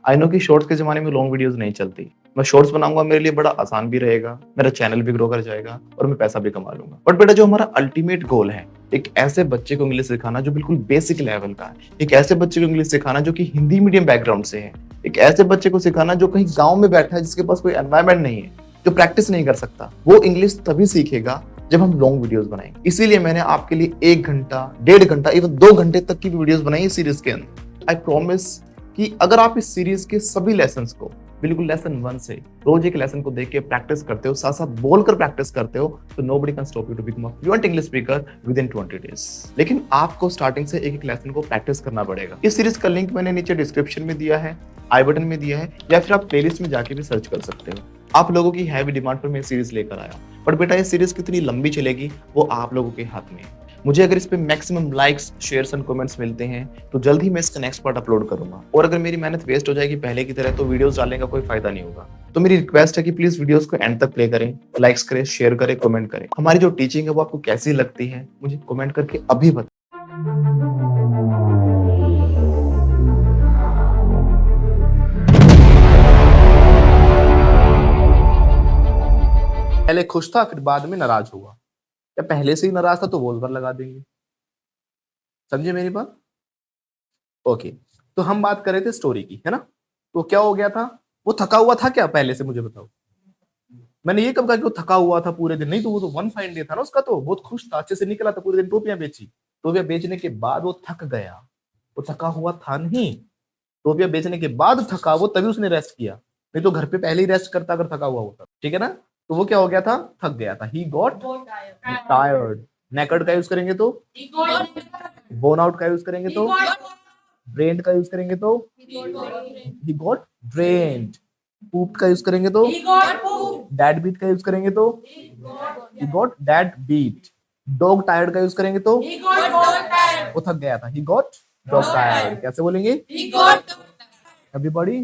I know कि shorts के ज़माने में लॉन्ग वीडियोज़ नहीं चलती। मैं शॉर्ट्स बनाऊँगा, मेरे लिए बड़ा आसान भी रहेगा, मेरा चैनल भी ग्रो कर जाएगा और मैं पैसा भी कमा लूँगा। बट बेटा जो हमारा अल्टीमेट गोल है, एक ऐसे बच्चे को इंग्लिश सिखाना जो बिल्कुल बेसिक लेवल का है, एक ऐसे बच्चे को इंग्लिश सिखाना जो कि हिंदी मीडियम बैकग्राउंड से है, एक ऐसे बच्चे को सिखाना जो कहीं गाँव में बैठा है जिसके पास कोई एनवायरनमेंट नहीं है, जो प्रैक्टिस नहीं कर सकता। वो इंग्लिश तभी सीखेगा जब हम लॉन्ग वीडियोज़ बनाएँगे। इसीलिए मैंने आपके लिए 1 घंटा, डेढ़ घंटा, इवन 2 घंटे तक की वीडियोज़ बनाई है इस सीरीज़ के अंदर। आई प्रॉमिस कि अगर आप इस सीरीज के सभी लेसन्स को बिल्कुल लेसन 1 से रोज एक लेसन को देख के प्रैक्टिस करते हो, साथ साथ बोलकर प्रैक्टिस करते हो, तो nobody can stop you to become a fluent English speaker within 20 days. लेकिन आपको स्टार्टिंग से एक एक लेसन को प्रैक्टिस करना पड़ेगा। इस सीरीज का लिंक मैंने नीचे डिस्क्रिप्शन में दिया है, आई बटन में दिया है, या फिर आप प्लेलिस्ट में जाके भी सर्च कर सकते हो। आप लोगों की हैवी डिमांड पर मैं सीरीज लेकर आया, बट बेटा ये सीरीज कितनी लंबी चलेगी वो आप लोगों के हाथ में है। मुझे अगर इस पे maximum likes, shares and comments मिलते हैं तो जल्द ही मैं इसका नेक्स्ट पार्ट अपलोड करूंगा। और अगर मेरी मेहनत वेस्ट हो जाएगी पहले की तरह तो वीडियोस डालने का कोई फायदा नहीं होगा। तो मेरी रिक्वेस्ट है कि प्लीज वीडियोस को एंड तक प्ले करें, लाइक्स करें, शेयर करें, कमेंट करें। हमारी जो टीचिंग है वो आपको कैसी लगती है मुझे कमेंट करके अभी बताएं। पहले खुश था फिर बाद में नाराज हुआ, या पहले से ही नाराज था तो वो पर लगा देंगे। समझे मेरी बात? ओके। तो हम बात कर रहे थे स्टोरी की, है ना? तो क्या हो गया था? वो थका हुआ था क्या पहले से, मुझे बताओ। मैंने ये कब कहा कि वो थका हुआ था पूरे दिन? नहीं, तो वो तो वन फाइन डे था ना उसका, तो बहुत खुश था, अच्छे से निकला था, पूरे दिन टोपियां बेची। टोपियां बेचने के बाद वो थक गया, वो थका हुआ था नहीं। टोपियां बेचने के बाद थका वो, तभी उसने रेस्ट किया, नहीं तो घर पे पहले ही रेस्ट करता अगर थका हुआ होता। ठीक है ना? तो वो क्या हो गया था? थक गया था। He got tired. नेकेड का यूज करेंगे तो बोन आउट का यूज करेंगे तो ड्रेन्ड का यूज करेंगे तो ही गॉट ड्रेन्ड। पूप्ड का यूज करेंगे तो डैड बीट का यूज करेंगे तो he got dead beat. Dog tired का यूज करेंगे तो वो थक गया था, ही गॉट डॉग टायर्ड। कैसे बोलेंगे एवरीबॉडी?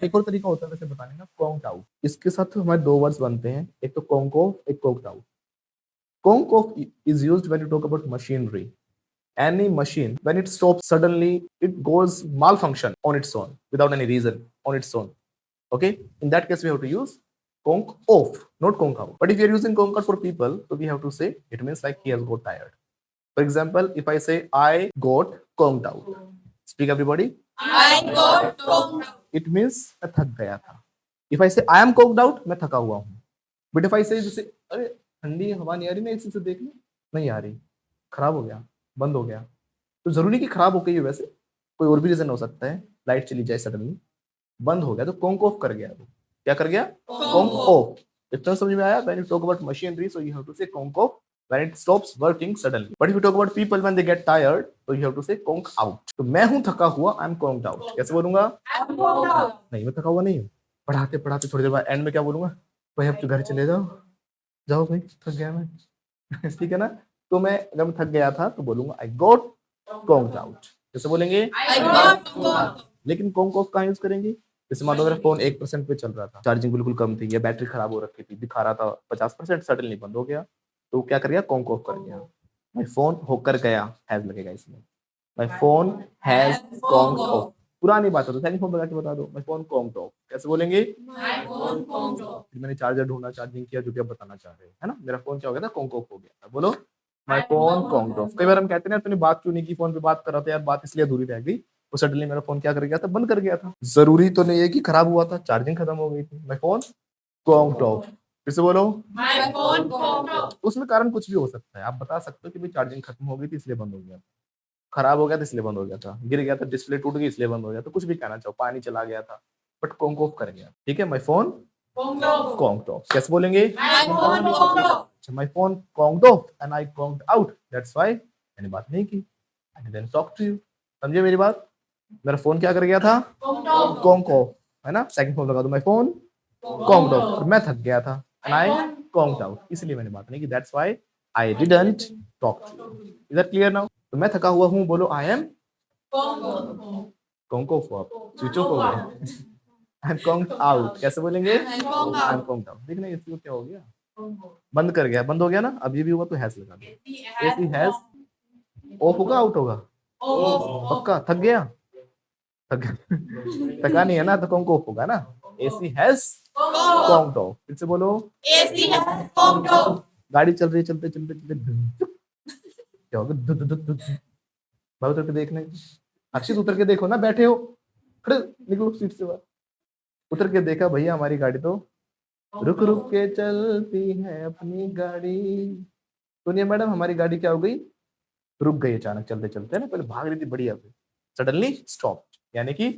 एक और तरीका होता है वैसे बताने का, कॉन्क आउट। इसके साथ हमारे दो वर्ड्स बनते हैं, एक तो कॉन्क ऑफ, एक conc out. Conk off is used when you talk about machinery. Any machine, when it stops suddenly, it goes malfunction on its own without any reason on its own. Okay, in that case we have to use conk off, not conk out. But if you are using conk out for people, so we have to say it means like he has got tired. For example, if I say I got conked out, speak everybody. I got conked out. It means मैं थक गया था. If I say I am conked out, मैं थका हुआ हूँ. But if I say जैसे अरे ठंडी हवा नहीं आ रही ना एसी से, देख लो नहीं आ रही, खराब हो गया, बंद हो गया, तो जरूरी कि खराब हो गई है, वैसे कोई और भी रीजन हो सकता है, लाइट चली जाए सडनली, बंद हो गया, तो कॉन्क ऑफ कर गया। वो क्या कर गया? Conk off. इतना समझ में आया? When you talk about machinery so you have to say conk off when it stops working suddenly. But if you talk about people when they get tired तो you have to say conk out. तो मैं हूं थका हुआ, आई am conked out. कैसे बोलूंगा? नहीं, मैं थका हुआ नहीं हूं। पढ़ाते पढ़ाते थोड़ी देर बाद एंड में क्या बोलूंगा? भाई अब तो घर चले जाओ, जाओ भाई थक गया मैं। ठीक है ना? तो मैं जब थक गया था तो बोलूंगा आई गॉट कॉन्क्ड आउट। जैसे बोलेंगे आई गॉट। लेकिन कॉन्क ऑफ कहाँ यूज करेंगे? जैसे मान लो मेरा फोन 1% पे चल रहा था, चार्जिंग बिल्कुल कम थी, या बैटरी खराब हो रखी थी, दिखा रहा था 50%, सडनली बंद हो गया, तो क्या कर गया? कॉन्क ऑफ कर गया। माई फोन होकर गया, हैज लगेगा इसमें। My phone has conked off. पुरानी बात है तो सेकंड फोन लगा के बता दो, माई फोन कॉन्क्ड ऑफ। कैसे बोलेंगे? फिर मैंने चार्जर ढूंढा, चार्जिंग किया, जो कि आप बताना चाह रहे हैं, है ना? मेरा फोन क्या हो गया था? कॉन्क ऑफ हो गया था। बोलो माई फोन कॉन्क्ड ऑफ। कई बार हम कहते हैं ना तूने बात क्यों नहीं की, फोन पे बात कर रहा था यार, बात इसलिए अधूरी रह गई, वो सडनली मेरा फोन क्या कर गया था? बंद कर गया था। जरूरी तो नहीं है कि खराब हुआ था, चार्जिंग खत्म हो गई थी। My phone conked off. फिर से बोलो माई फोन कॉन्क्ड ऑफ। उसमें कारण कुछ भी हो सकता है, आप बता सकते हो कि भाई चार्जिंग खत्म हो गई थी इसलिए बंद हो गया था, खराब हो गया था इसलिए बंद हो गया था, गिर गया था, डिस्प्ले टूट गई इसलिए बंद हो गया, तो कुछ भी कहना चाहो, पानी चला गया था, बट कॉन्क ऑफ कर गया। ठीक है? My phone conked off. कैसे बोलेंगे? My phone conked off and I conked out, that's why मैंने बात नहीं की, I didn't talk to you. समझे मेरी बात? मेरा फोन क्या कर गया था? कॉन्क ऑफ, है ना? सेकंड फोन लगा दो, माई फोन कॉन्क्ड ऑफ, और मैं थक गया था एंड आई कॉन्क्ड आउट, इसलिए मैंने बात नहीं की, that's why I didn't talk to you. Is that clear now? तो मैं थका हुआ हूँ, बोलो I am conk off. Switch off हो गया। I am conked out. कैसे बोलेंगे? I am conked out. देखना इसको क्या हो गया? बंद कर गया, बंद हो गया ना? अब ये भी हुआ तो हैज लगा दो। एसी हैज ऑफ होगा, आउट होगा? पक्का? थक गया? थक थका नहीं है ना, तो कौन को होगा ना, एसी हैज कॉन्क्ड ऑफ। फिर से बोलो, एसी है कॉन्क्ड ऑफ। गाड़ी चल रही है, चलते चलते चलते क्या होगा, धुक धुक धुक। भाई उतर के देखने, हर्षित उतर के देखो ना, बैठे हो, खड़े निकलो सीट से बाहर। उतर के देखा, भैया हमारी गाड़ी तो रुक रुक के चलती है अपनी गाड़ी। सुनिए मैडम, हमारी गाड़ी क्या हो गई, रुक गई अचानक चलते चलते ना, पहले भाग रही थी बढ़िया से, सडनली स्टॉप, यानी कि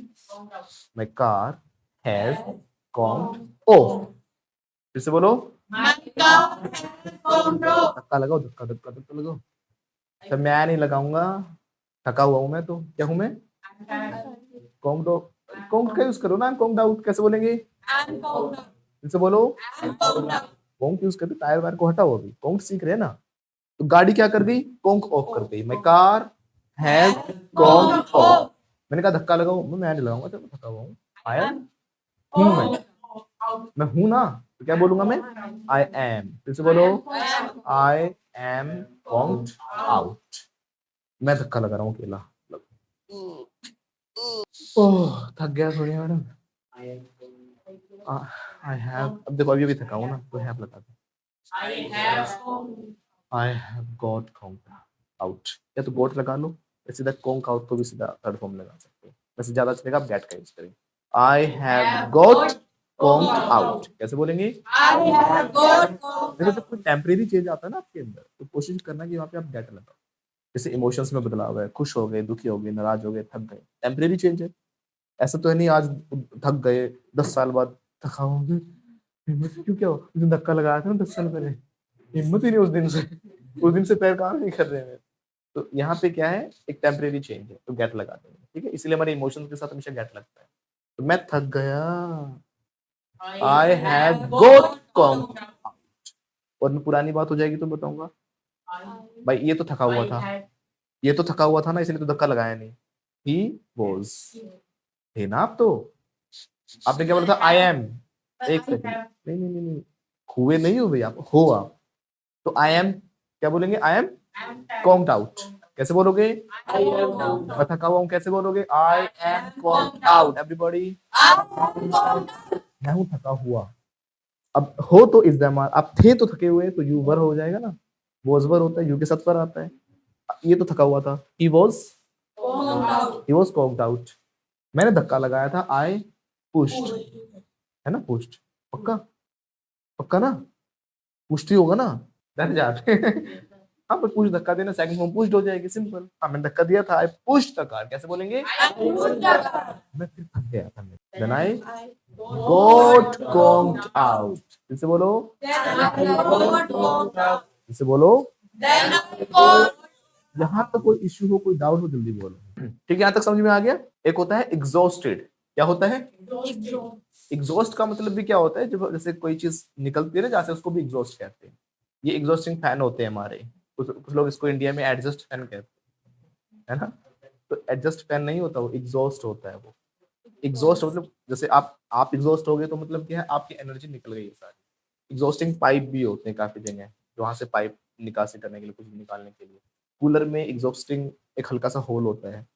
my car has gone of. फिर से बोलो, my car has conked of. धक्का लगाओ, धक्का धक्का धक्का लगाओ। तो मैं नहीं लगाऊंगा, थका हुआ हूं मैं, तो क्या हूं मैं, कॉन्क्ड ऑफ। कॉन्क्ड का यूज करो ना, कॉन्क्ड आउट कैसे बोलेंगे, आई एम कॉन्क्ड ऑफ। फिर से बोलो, I am conked off. Conk use करते, टायर वायर को हटाओ, अभी कॉन्क सीख रहे हैं ना। तो गाड़ी क्या कर गई, कॉन्क ऑफ कर गई, my car has conc of. मैंने कहा धक्का लगाओ, मैं नहीं लगाऊंगा, तो थका हुआ हूं, आई एम, हूं मैं हूं ना, तो क्या बोलूंगा मैं, आई एम। फिर से बोलो, आई एम कॉन्क्ड आउट। मैं धक्का लगा रहा हूँ अकेला। ओह थक गया, सोनिया मैडम। आई हैव, अब देखो अभी अभी थका हूं ना, तो हैव लगा दो। आई हैव गॉट कॉन्क्ड आउट, या तो गॉट लगा लो, या सीधा कॉन्क आउट को भी सीधा थर्ड फॉर्म लगा सकते हो, वैसे ज्यादा चलेगा, आप गेट का यूज करेंगे। आई हैव गॉट कॉन्क्ड आउट कैसे बोलेंगे, आई हैव गॉट कॉन्क्ड देखो जब कोई टेम्परेरी चेंज आता है ना आपके अंदर, तो कोशिश करना कि वहां पे आप गेट लगाओ। जैसे इमोशंस में बदलाव है, खुश हो गए, दुखी हो गए, नाराज हो गए, थक गए, टेम्परेरी चेंज है। ऐसा तो है नहीं आज थक गए, 10 साल बाद थका हूँ, हिम्मत क्यों, क्या हो, उस दिन धक्का लगाया था ना 10 साल पहले, हिम्मत ही नहीं उस दिन से पैर काम नहीं कर रहे हैं। तो यहाँ पे क्या है, एक टेम्परेरी चेंज है, तो गेट लगा देंगे, ठीक है, इसलिए हमारे इमोशंस के साथ हमेशा गेट लगता है। तो मैं थक गया, आई हैव गॉट कॉन्क्ड आउट। और मैं पुरानी बात हो जाएगी तो बताऊंगा, भाई ये तो थका हुआ था, ये तो थका हुआ था ना, इसलिए तो धक्का लगाया नहीं, ही वॉज, थे ना आप तो, आपने क्या बोला था, आई एम, एक सेकंड, नहीं नहीं नहीं नहीं, हुए नहीं हो भाई, आप हो आप, तो आई एम क्या बोलेंगे, आई एम कॉन्क्ड आउट कैसे बोलोगे, मैं थका हुआ हूँ कैसे बोलोगे, आई एम कॉन्क्ड आउट। एवरीबॉडी, मैं हूँ थका हुआ। अब हो तो इस्तेमाल, अब थे तो थके हुए, तो यू वर हो जाएगा ना, वॉज वर होता है, यू के साथ वर आता है। ये तो थका हुआ था, ही वॉज कॉन्क्ड आउट। मैंने धक्का लगाया था, आई पुश्ड, है ना, पुश्ड, पक्का, पक्का ना, पुष्टि होगा ना, डर जाते हैं। हाँ पर पुश धक्का देना, सेकंड फॉर्म पुश्ड हो जाएगी, सिंपल। हाँ मैंने धक्का दिया था, आई पुश्ड द कार कैसे बोलेंगे, मैं फिर थक गया था, देन आई गॉट कॉन्क्ड आउट। फिर से बोलो, फिर से बोलो, यहाँ तक कोई इश्यू हो, कोई डाउट हो, जल्दी बोलो, ठीक है, यहाँ तक समझ में आ गया। एक होता है एग्जॉस्टेड, क्या होता है, एग्जॉस्ट का मतलब भी क्या होता है, जब जैसे कोई चीज निकलती है ना जैसे, उसको भी एग्जॉस्ट कहते हैं। ये एग्जॉस्टिंग फैन होते हैं हमारे, कुछ लोग इसको इंडिया में एडजस्ट फैन कहते हैं, है ना। तो एडजस्ट फैन नहीं होता, वो एग्जॉस्ट होता है। वो एग्जॉस्ट मतलब जैसे आप एग्जॉस्ट हो गए, तो मतलब क्या है, आपकी एनर्जी निकल गई है सारी। एग्जॉस्टिंग पाइप भी होते हैं काफी जगह, वहां से पाइप निकासी करने के लिए, कुछ निकालने के लिए। कूलर में एग्जॉस्टिंग एक हल्का सा होल होता है,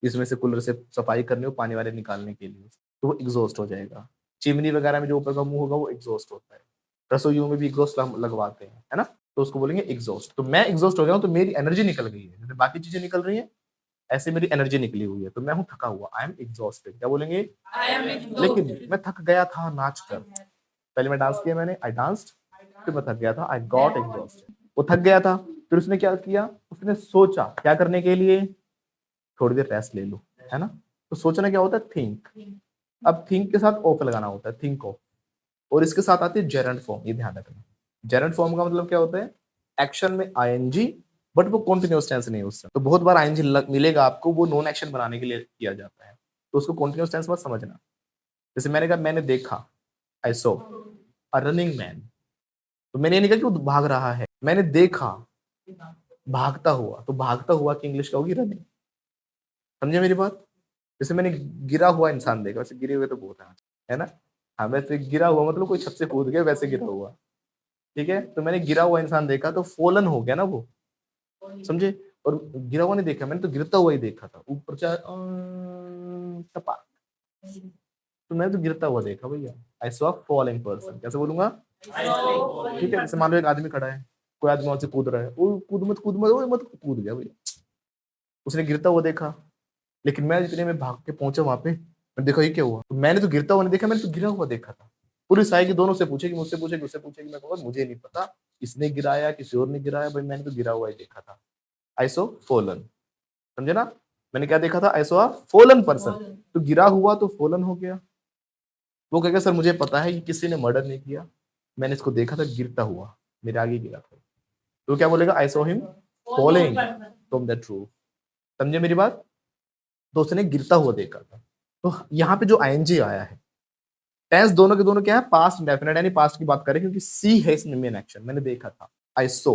इसमें से कूलर से सफाई करने हो, पानी वाले निकालने के लिए, तो वो एग्जॉस्ट हो जाएगा। चिमनी वगैरह में जो ऊपर का मुंह होगा, वो एग्जॉस्ट होता है। रसोइयों में भी एग्जॉस्ट लगवाते हैं, है ना, तो उसको बोलेंगे एग्जॉस्ट। तो मैं एग्जॉस्ट हो गया हूँ, तो मेरी एनर्जी निकल गई है, जैसे बाकी चीजें निकल रही है, ऐसे मेरी एनर्जी निकली हुई है, तो मैं हूँ थका हुआ, आई एम एग्जॉस्टेड क्या बोलेंगे, लेकिन मैं थक गया था नाच कर, पहले मैं डांस किया, मैंने आई डांस्ड, फिर मैं थक गया था, आई गॉट एग्जॉस्टेड। वो थक गया था, फिर उसने क्या किया, उसने सोचा क्या करने के लिए, थोड़ी देर रेस्ट ले लो, है ना। तो सोचना क्या होता है, थिंक। अब थिंक के साथ ऑफ लगाना होता है, थिंक ऑफ। और इसके साथ आती है जेरंड फॉर्म, ये ध्यान रखना। जेरंड फॉर्म का मतलब क्या होता है, एक्शन में आईएनजी, बट वो कॉन्टिन्यूस टेंस नहीं है उससे। तो बहुत बार आईएनजी मिलेगा आपको, वो नॉन एक्शन बनाने के लिए किया जाता है, तो उसको कॉन्टिन्यूस टेंस मत समझना। जैसे मैंने कहा, मैंने देखा, आई सो अ रनिंग मैन, तो मैंने ये नहीं कहा कि वो भाग रहा है, मैंने देखा भागता हुआ, तो भागता हुआ की इंग्लिश क्या होगी, रनिंग। समझे मेरी बात। जैसे मैंने गिरा हुआ इंसान देखा, वैसे गिरे हुए तो बहुत है ना। हाँ वैसे गिरा हुआ मतलब कोई छत से कूद गया, वैसे गिरा हुआ, ठीक है। तो मैंने गिरा हुआ इंसान देखा, तो फॉलन हो गया ना वो, समझे। और गिरा हुआ नहीं देखा, मैंने तो गिरता हुआ ही देखा था, ऊपर टपा, तो मैंने तो गिरता हुआ देखा भैया। आई सॉ फॉलिंग पर्सन, कैसे बोलूंगा? ठीक है, जैसे मान लो एक आदमी खड़ा है, कोई आदमी वहां से कूद रहा है, वो कूद मत कूद मत, वो मत कूद गया भैया, उसने गिरता हुआ देखा, लेकिन मैं जितने में भाग के पहुंचा वहां पे, मैंने देखा ये क्या हुआ, तो मैंने तो गिरता हुआ नहीं देखा, मैंने तो गिरा हुआ देखा था। पुलिस आएगी, दोनों से पूछेगी, मुझसे पूछेगी, उससे पूछेगी, मैं कहूंगा मुझे नहीं पता इसने गिराया किसी और ने गिराया, भाई मैंने तो गिरा हुआ ही देखा था। आई सो फॉलन, समझे ना? मैंने क्या देखा था? आई सो फॉलन पर्सन, तो गिरा हुआ तो फॉलन हो गया। वो कहेगा सर मुझे पता है कि किसी ने मर्डर नहीं किया, मैंने इसको देखा था गिरता हुआ, मेरे आगे गिरा था। तो क्या बोलेगा? I saw him falling from that roof. समझे मेरी बात? तो उसने गिरता हुआ देखा था। तो यहाँ पे जो आईएनजी आया है, टेंस दोनों के दोनों क्या है? पास्ट डेफिनेट, यानी पास्ट की बात करें, क्योंकि सी है इसमें मेन एक्शन। मैंने देखा था, आई सो,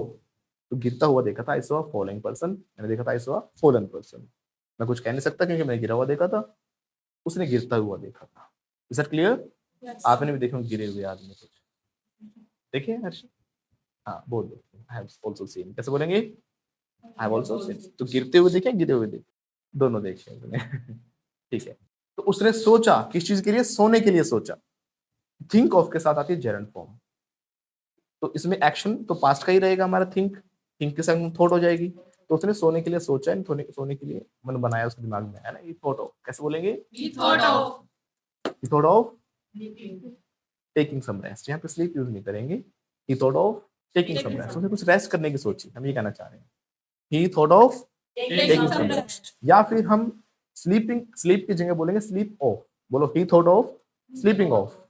तो गिरता हुआ देखा था, आई सो फॉलोइंग पर्सन, मैंने देखा था आई सो फॉलन पर्सन। मैं कुछ कह नहीं सकता क्योंकि मैंने गिरा हुआ देखा था, उसने गिरता हुआ देखा था। Is that clear? आपने भी देखा गिरे हुए आदमी कुछ देखिए हर्ष? हाँ बोल दो, आई हैव आल्सो सीन। कैसे बोलेंगे? I have also seen. तो गिरते हुए देखे, गिरे हुए देखे, दोनों देखे हमने। ठीक है, तो उसने सोचा, किस चीज के लिए? सोने के लिए सोचा। थिंक ऑफ के साथ आती है जेरंड फॉर्म, तो इसमें एक्शन तो पास्ट का ही रहेगा हमारा। थिंक, थिंक के साथ थॉट हो जाएगी। तो उसने सोने के लिए सोचा, सोने के लिए मन बनाया, उसके दिमाग में है ना, ये थॉट ऑफ, कैसे बोलेंगे? He thought of he thought of sleeping. Taking some rest, यहाँ पे स्लीप यूज नहीं करेंगे। He thought of taking some rest, उसने कुछ रेस्ट करने की सोची, हम ये कहना चाह रहे हैं। He thought of taking some rest, या फिर हम स्लीपिंग, स्लीप की जगह बोलेंगे स्लीप ऑफ। बोलो, ही thought of sleeping of.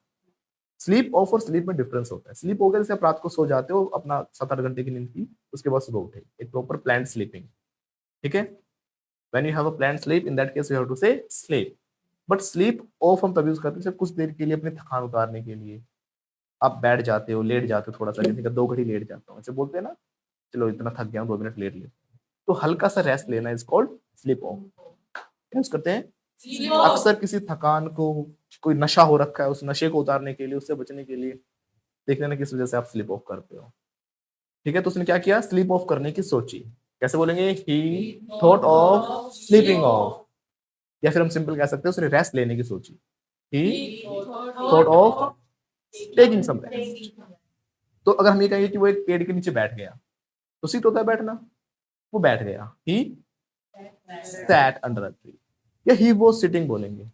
Sleep of और स्लीप में डिफरेंस होता है। स्लीप हो गया जैसे आप रात को सो जाते हो, अपना 7-8 घंटे की नींद की, उसके बाद सुबह उठे, एक प्रॉपर प्लान्ड स्लीपिंग। ठीक है, when you have a planned sleep, in that case you have to say sleep. But sleep of हम तभी यूज करते हैं सिर्फ कुछ देर के लिए, अपनी थकान उतारने के लिए। आप बैठ जाते हो, लेट जाते हो, थोड़ा सा किसी का 2 घड़ी लेट जाता हूँ, ऐसे बोलते हैं ना, चलो इतना थक गया हूँ 2 मिनट लेट लेते, तो हल्का सा रेस्ट लेना is called sleep of. Use करते हैं Sleep off. अक्सर किसी थकान को, कोई नशा हो रखा है, उस नशे को उतारने के लिए, उससे बचने के लिए, देख लेना किस वजह से आप स्लीप ऑफ करते हो। ठीक है, तो उसने क्या किया? स्लीप ऑफ करने की सोची। कैसे बोलेंगे? ही थॉट ऑफ स्लीपिंग ऑफ। या फिर हम सिंपल कह सकते हैं उसने रेस्ट लेने की सोची। He thought of taking some rest. तो अगर हम ये कहेंगे कि वो एक पेड़ के नीचे बैठ गया, तो सीट होता है बैठना, वो बैठ गया। He sat under a tree, या ही वाज सिटिंग बोलेंगे।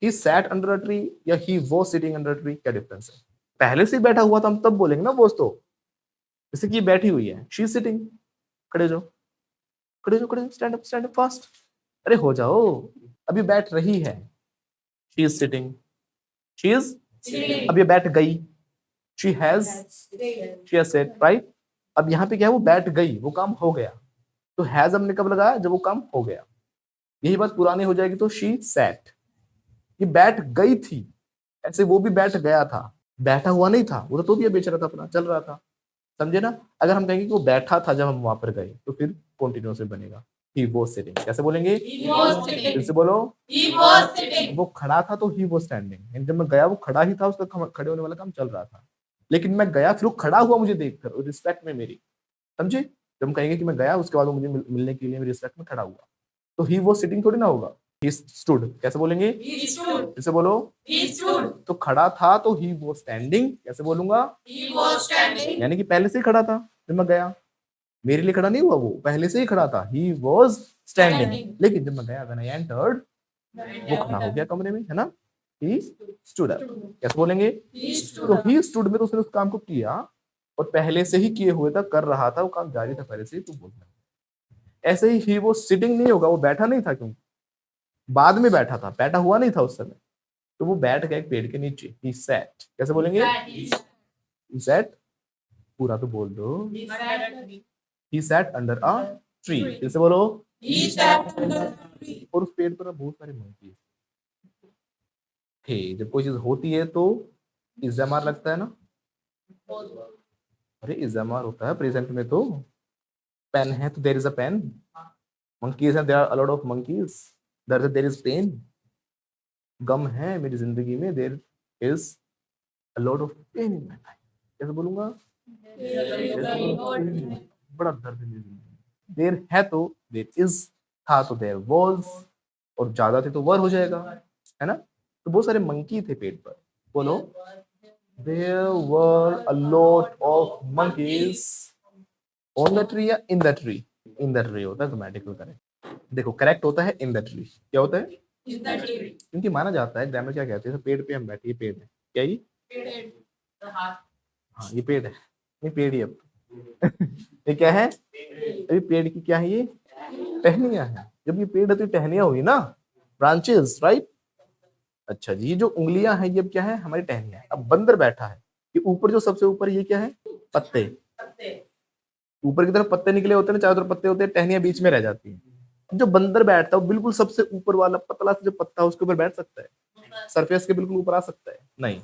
He sat under a tree या he was sitting under a tree, क्या डिफरेंस है? पहले से ही बैठा हुआ था हम तब बोलेंगे ना वो, तो जैसे कि बैठी हुई है, शी इज सिटिंग, खड़े जाओ, खड़े जाओ, खड़े जाओ, स्टैंड अप फास्ट, अरे हो जाओ, अभी बैठ रही है, she is sitting, she is, Sitting. अब ये बैठ गई, she has, she has set, right? अब यहाँ पे क्या है? वो बैठ गई, वो काम हो गया। तो हैज हमने कब लगाया? जब वो काम हो गया। यही बात पुरानी हो जाएगी तो शी सैट, ये बैठ गई थी, ऐसे वो भी बैठ गया था, बैठा हुआ नहीं था, वो तो भी बेच रहा था, अपना चल रहा था। समझे ना? अगर हम कहेंगे कि वो बैठा था जब हम वहां पर गए, तो फिर कंटिन्यूअस में बनेगा। ही वाज सिटिंग, कैसे बोलेंगे? He was sitting. फिर से बोलो, He was sitting. वो खड़ा था तो ही वाज स्टैंडिंग, जब मैं गया वो खड़ा ही था, उसका खड़े होने वाला काम चल रहा था, लेकिन मैं गया फिर वो खड़ा हुआ मुझे देखकर, रिस्पेक्ट में मेरी। समझे? जब हम कहेंगे कि मैं गया, उसके बाद वो मुझे मिलने के लिए मेरी रिस्पेक्ट में खड़ा हुआ, तो ही वाज सिटिंग थोड़ी ना होगा, ही स्टूड। कैसे बोलेंगे? He stood. फिर से बोलो, He stood. तो खड़ा था तो ही वाज स्टैंडिंग, कैसे बोलूंगा? He was standing. यानी कि पहले से ही खड़ा था जब मैं गया, मेरे लिए खड़ा नहीं हुआ, वो पहले से ही खड़ा था, ही वाज स्टैंडिंग। Standing. लेकिन जब मैं गया, व्हेन आई एंटर्ड, वो खड़ा हो गया कमरे में, है ना? ही स्टूड अप, कैसे बोलेंगे? He stood तो up. ही स्टूड में तो उसने उस काम को किया, और पहले से ही किए हुए था, कर रहा था, वो काम जारी था पहले से ही, तो बोलना। ऐसे ही वो सिटिंग नहीं होगा, वो बैठा नहीं था, क्योंकि बाद में बैठा था, बैठा हुआ नहीं था उस समय, तो वो बैठ गया एक पेड़ के नीचे। ही सैट, कैसे बोलेंगे? Sat. ही सैट, पूरा तो बोल दो। He sat. He sat under a tree, फिर से बोलो। He sat under the tree. और उस पेड़ पर बहुत सारे मंकी थे। जब कोई चीज होती है तो इज़्ज़ामार लगता है ना, अरे इज़्ज़ामार होता है प्रेजेंट में, तो पेन है तो there is a pen, monkeys है, there are a lot of monkeys, there is pen. गम है मेरी जिंदगी में, there is a lot of pain in my life, कैसे बोलूंगा? बड़ा दर्द है मेरी जिंदगी में, देर है तो देर इज, था तो देर वॉज, और ज्यादा थे तो वर हो जाएगा, है ना। तो बहुत सारे मंकी थे पेड़ पर, बोलो there were a lot of monkeys on the tree या in the tree, in the tree होता है ग्रामेटिकल करेक्ट। देखो करेक्ट होता है in the tree, क्या होता है In the tree. क्योंकि माना जाता है ग्रामर क्या कहते हैं, पेड़ पे हम बैठे, ये पेड़ है, क्या ये, Pear. The heart. हाँ ये पेड़ है, ये पेड़ ही अब ये क्या है, अभी पेड़ की क्या है, ये टहनियां है। जब ये पेड़ है तो ये टहनियां हुई ना, ब्रांचेस, राइट। अच्छा जी, ये जो उंगलियां हैं ये अब क्या है, हमारी टहनियां। अब बंदर बैठा है, ये ऊपर जो सबसे ऊपर ये क्या है, पत्ते, पत्ते. ऊपर की तरफ पत्ते निकले होते हैं, चारों तरफ पत्ते होते हैं, टहनियां बीच में रह जाती हैं। जो बंदर बैठता है वो बिल्कुल सबसे ऊपर वाला पतला सा जो पत्ता है उसके ऊपर बैठ सकता है, सरफेस के बिल्कुल ऊपर आ सकता है, नहीं।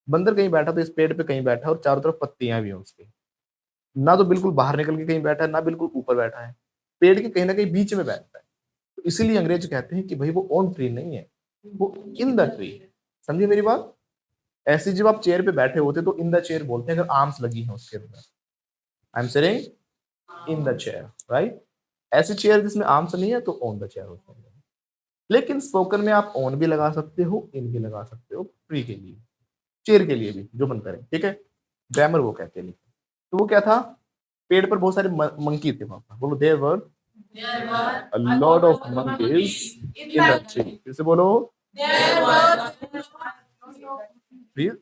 बंदर कहीं बैठा तो इस पेड़ पे कहीं बैठा और चारों तरफ पत्तियां भी हैं उसके, ना तो बिल्कुल बाहर निकल के कहीं बैठा है, ना बिल्कुल ऊपर बैठा है, पेड़ के कहीं ना कहीं बीच में बैठता है। तो इसीलिए अंग्रेज कहते हैं कि भाई वो ऑन ट्री नहीं है, वो इन द ट्री। समझिए मेरी बात। ऐसे जब आप चेयर पे बैठे होते तो इन द चेयर बोलते हैं अगर आर्म्स लगी हैं उसके अंदर, I am sitting in the chair, right. ऐसी चेयर जिसमें आर्म्स नहीं है तो ऑन द चेयर होते हैं। लेकिन स्पोकन में आप ऑन भी लगा सकते हो, इन भी लगा सकते हो, ट्री के लिए, चेयर के लिए भी, जो मन करे, ठीक है। ग्रामर वो कहते हैं। तो वो क्या था, पेड़ पर बहुत सारे मंकी थे वहां पर, बोलो there were There were a lot of monkeys in in the the tree। फिर से बोलो, There were प्लीज,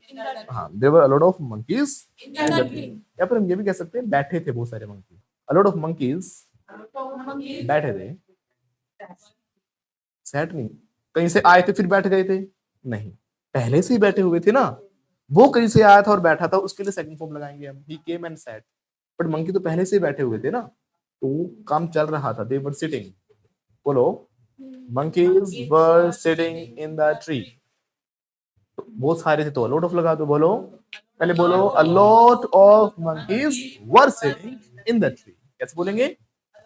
हाँ, there were a lot of monkeys in in the the tree। tree. या फिर हम ये भी कह सकते हैं बैठे थे बहुत सारे monkey, a lot of monkeys Monkeys. बैठे थे, सैट नहीं, कहीं से आए थे फिर बैठ गए थे, नहीं, पहले से ही बैठे हुए थे ना। वो कहीं से आया था और बैठा था, उसके लिए सेकंड फॉर्म लगाएंगे हम, he came and sat. But monkey तो पहले से ही बैठे हुए थे ना, तो काम चल रहा था, दे वर सिटिंग। बोलो monkeys were sitting in the tree। तो बहुत सारे थे तो a lot of लगा दो, बोलो पहले बोलो a lot of monkeys were sitting in the tree। कैसे बोलेंगे,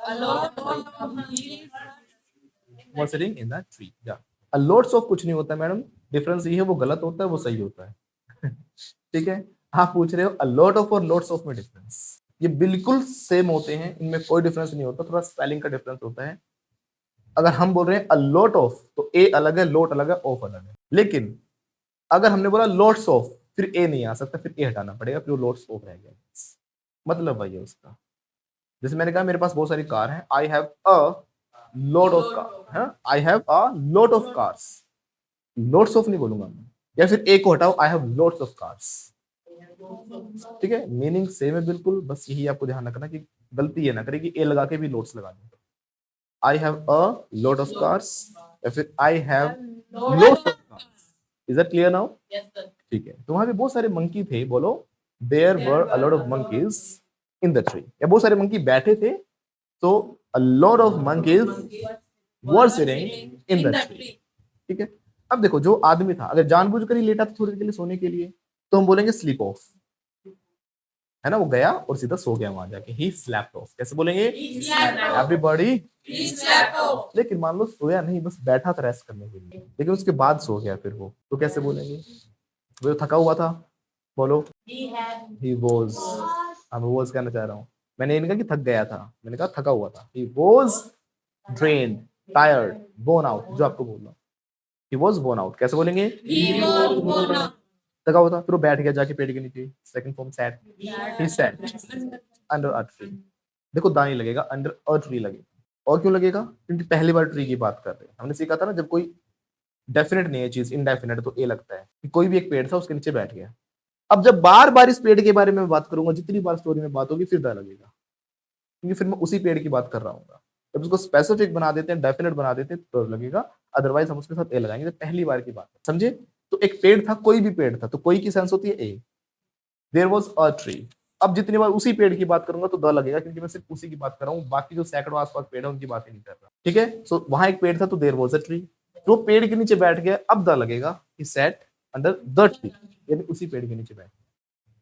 A lot of monkeys. were sitting in the tree। या a lots of कुछ नहीं होता मैडम, डिफरेंस ये है, वो गलत होता है, वो सही होता है ठीक है। आप पूछ रहे हो a lot of और lots of में डिफरेंस, ये बिल्कुल सेम होते हैं, इनमें कोई डिफरेंस नहीं होता, थोड़ा स्पेलिंग का डिफरेंस होता है। अगर हम बोल रहे हैं a lot of तो a अलग है, लोट अलग है, ऑफ अलग है। लेकिन अगर हमने बोला lots of, फिर a नहीं आ सकता, फिर a हटाना पड़ेगा, फिर वो lots of रह गया। मतलब वही है उसका। जैसे मैंने कहा मेरे पास बहुत सारी कार है, I have a load of car, I have a load of cars, loads of नहीं बोलूंगा मैं। या फिर ए को हटाओ, I have loads of cars, ठीक है, मीनिंग सेम है बिल्कुल। बस यही आपको ध्यान रखना कि गलती ये ना करे कि ए लगा के भी लोड्स लगा दें। I have a load of cars या फिर I have loads of cars. Is that clear now? Yes, sir. ठीक है। तो वहां पे बहुत सारे मंकी थे, बोलो there were a lot of monkeys in the tree. या बहुत सारे मंकी बैठे थे, तो a lot of monkeys were sitting in the tree. ठीक है। अब देखो जो आदमी था, अगर जानबूझकर ही लेटा था थोड़ी देर के लिए सोने के लिए, तो हम बोलेंगे स्लीप ऑफ, है ना। वो गया और सीधा सो गया वहां जाके, ही स्लैप्ड ऑफ। कैसे बोलेंगे, He slept off. Everybody. He slept off. लेकिन मान लो सोया नहीं, बस बैठा था रेस्ट करने के लिए, लेकिन उसके बाद सो गया फिर वो, तो कैसे बोलेंगे, वो थका हुआ था, बोलो He had. He was. अब वॉज कहना चाह रहा हूँ, मैंने नहीं कहा कि थक गया था, मैंने कहा थका हुआ था। He was drained, tired, bone out, जो आपको बोलना, ही वॉज बोन आउट। कैसे बोलेंगे, He was born out. थका हुआ था, फिर वो बैठ गया जाके पेड़ के नीचे, second form sat, he sat under a tree. देखो दाई लगेगा, अंडर अ ट्री लगेगा। और क्यों लगेगा, क्योंकि पहली बार ट्री की बात कर रहे हैं। हमने सीखा था ना, जब कोई डेफिनेट नहीं है चीज, इनडेफिनेट, तो ए लगता है कि कोई भी एक पेड़ था उसके नीचे बैठ गया। अब जब बार बार इस पेड़ के बारे में बात करूंगा, जितनी बार स्टोरी में बात होगी, फिर दा लगेगा, क्योंकि फिर मैं उसी पेड़ की बात कर रहा हूँ। जब उसको स्पेसिफिक बना देते हैं, डेफिनेट बना देते हैं, तो लगेगा, अदरवाइज हम उसके साथ ए लगाएंगे। तो पहली बार की बात है, समझे। तो एक पेड़ था, कोई भी पेड़ था, तो कोई की सेंस होती है ए, देयर वाज अ ट्री। अब जितनी बार उसी पेड़ की बात करूंगा तो द लगेगा, क्योंकि मैं सिर्फ उसी की बात कर रहा हूँ, बाकी जो सैकड़ों आसपास पेड़ है उनकी बात ही नहीं कर रहा। ठीक है। सो वहां एक पेड़ था, तो देयर वाज अ ट्री, जो पेड़ के नीचे बैठ गया, अब द लगेगा, ही सैट अंडर द ट्री, यानी उसी पेड़ के नीचे बैठ।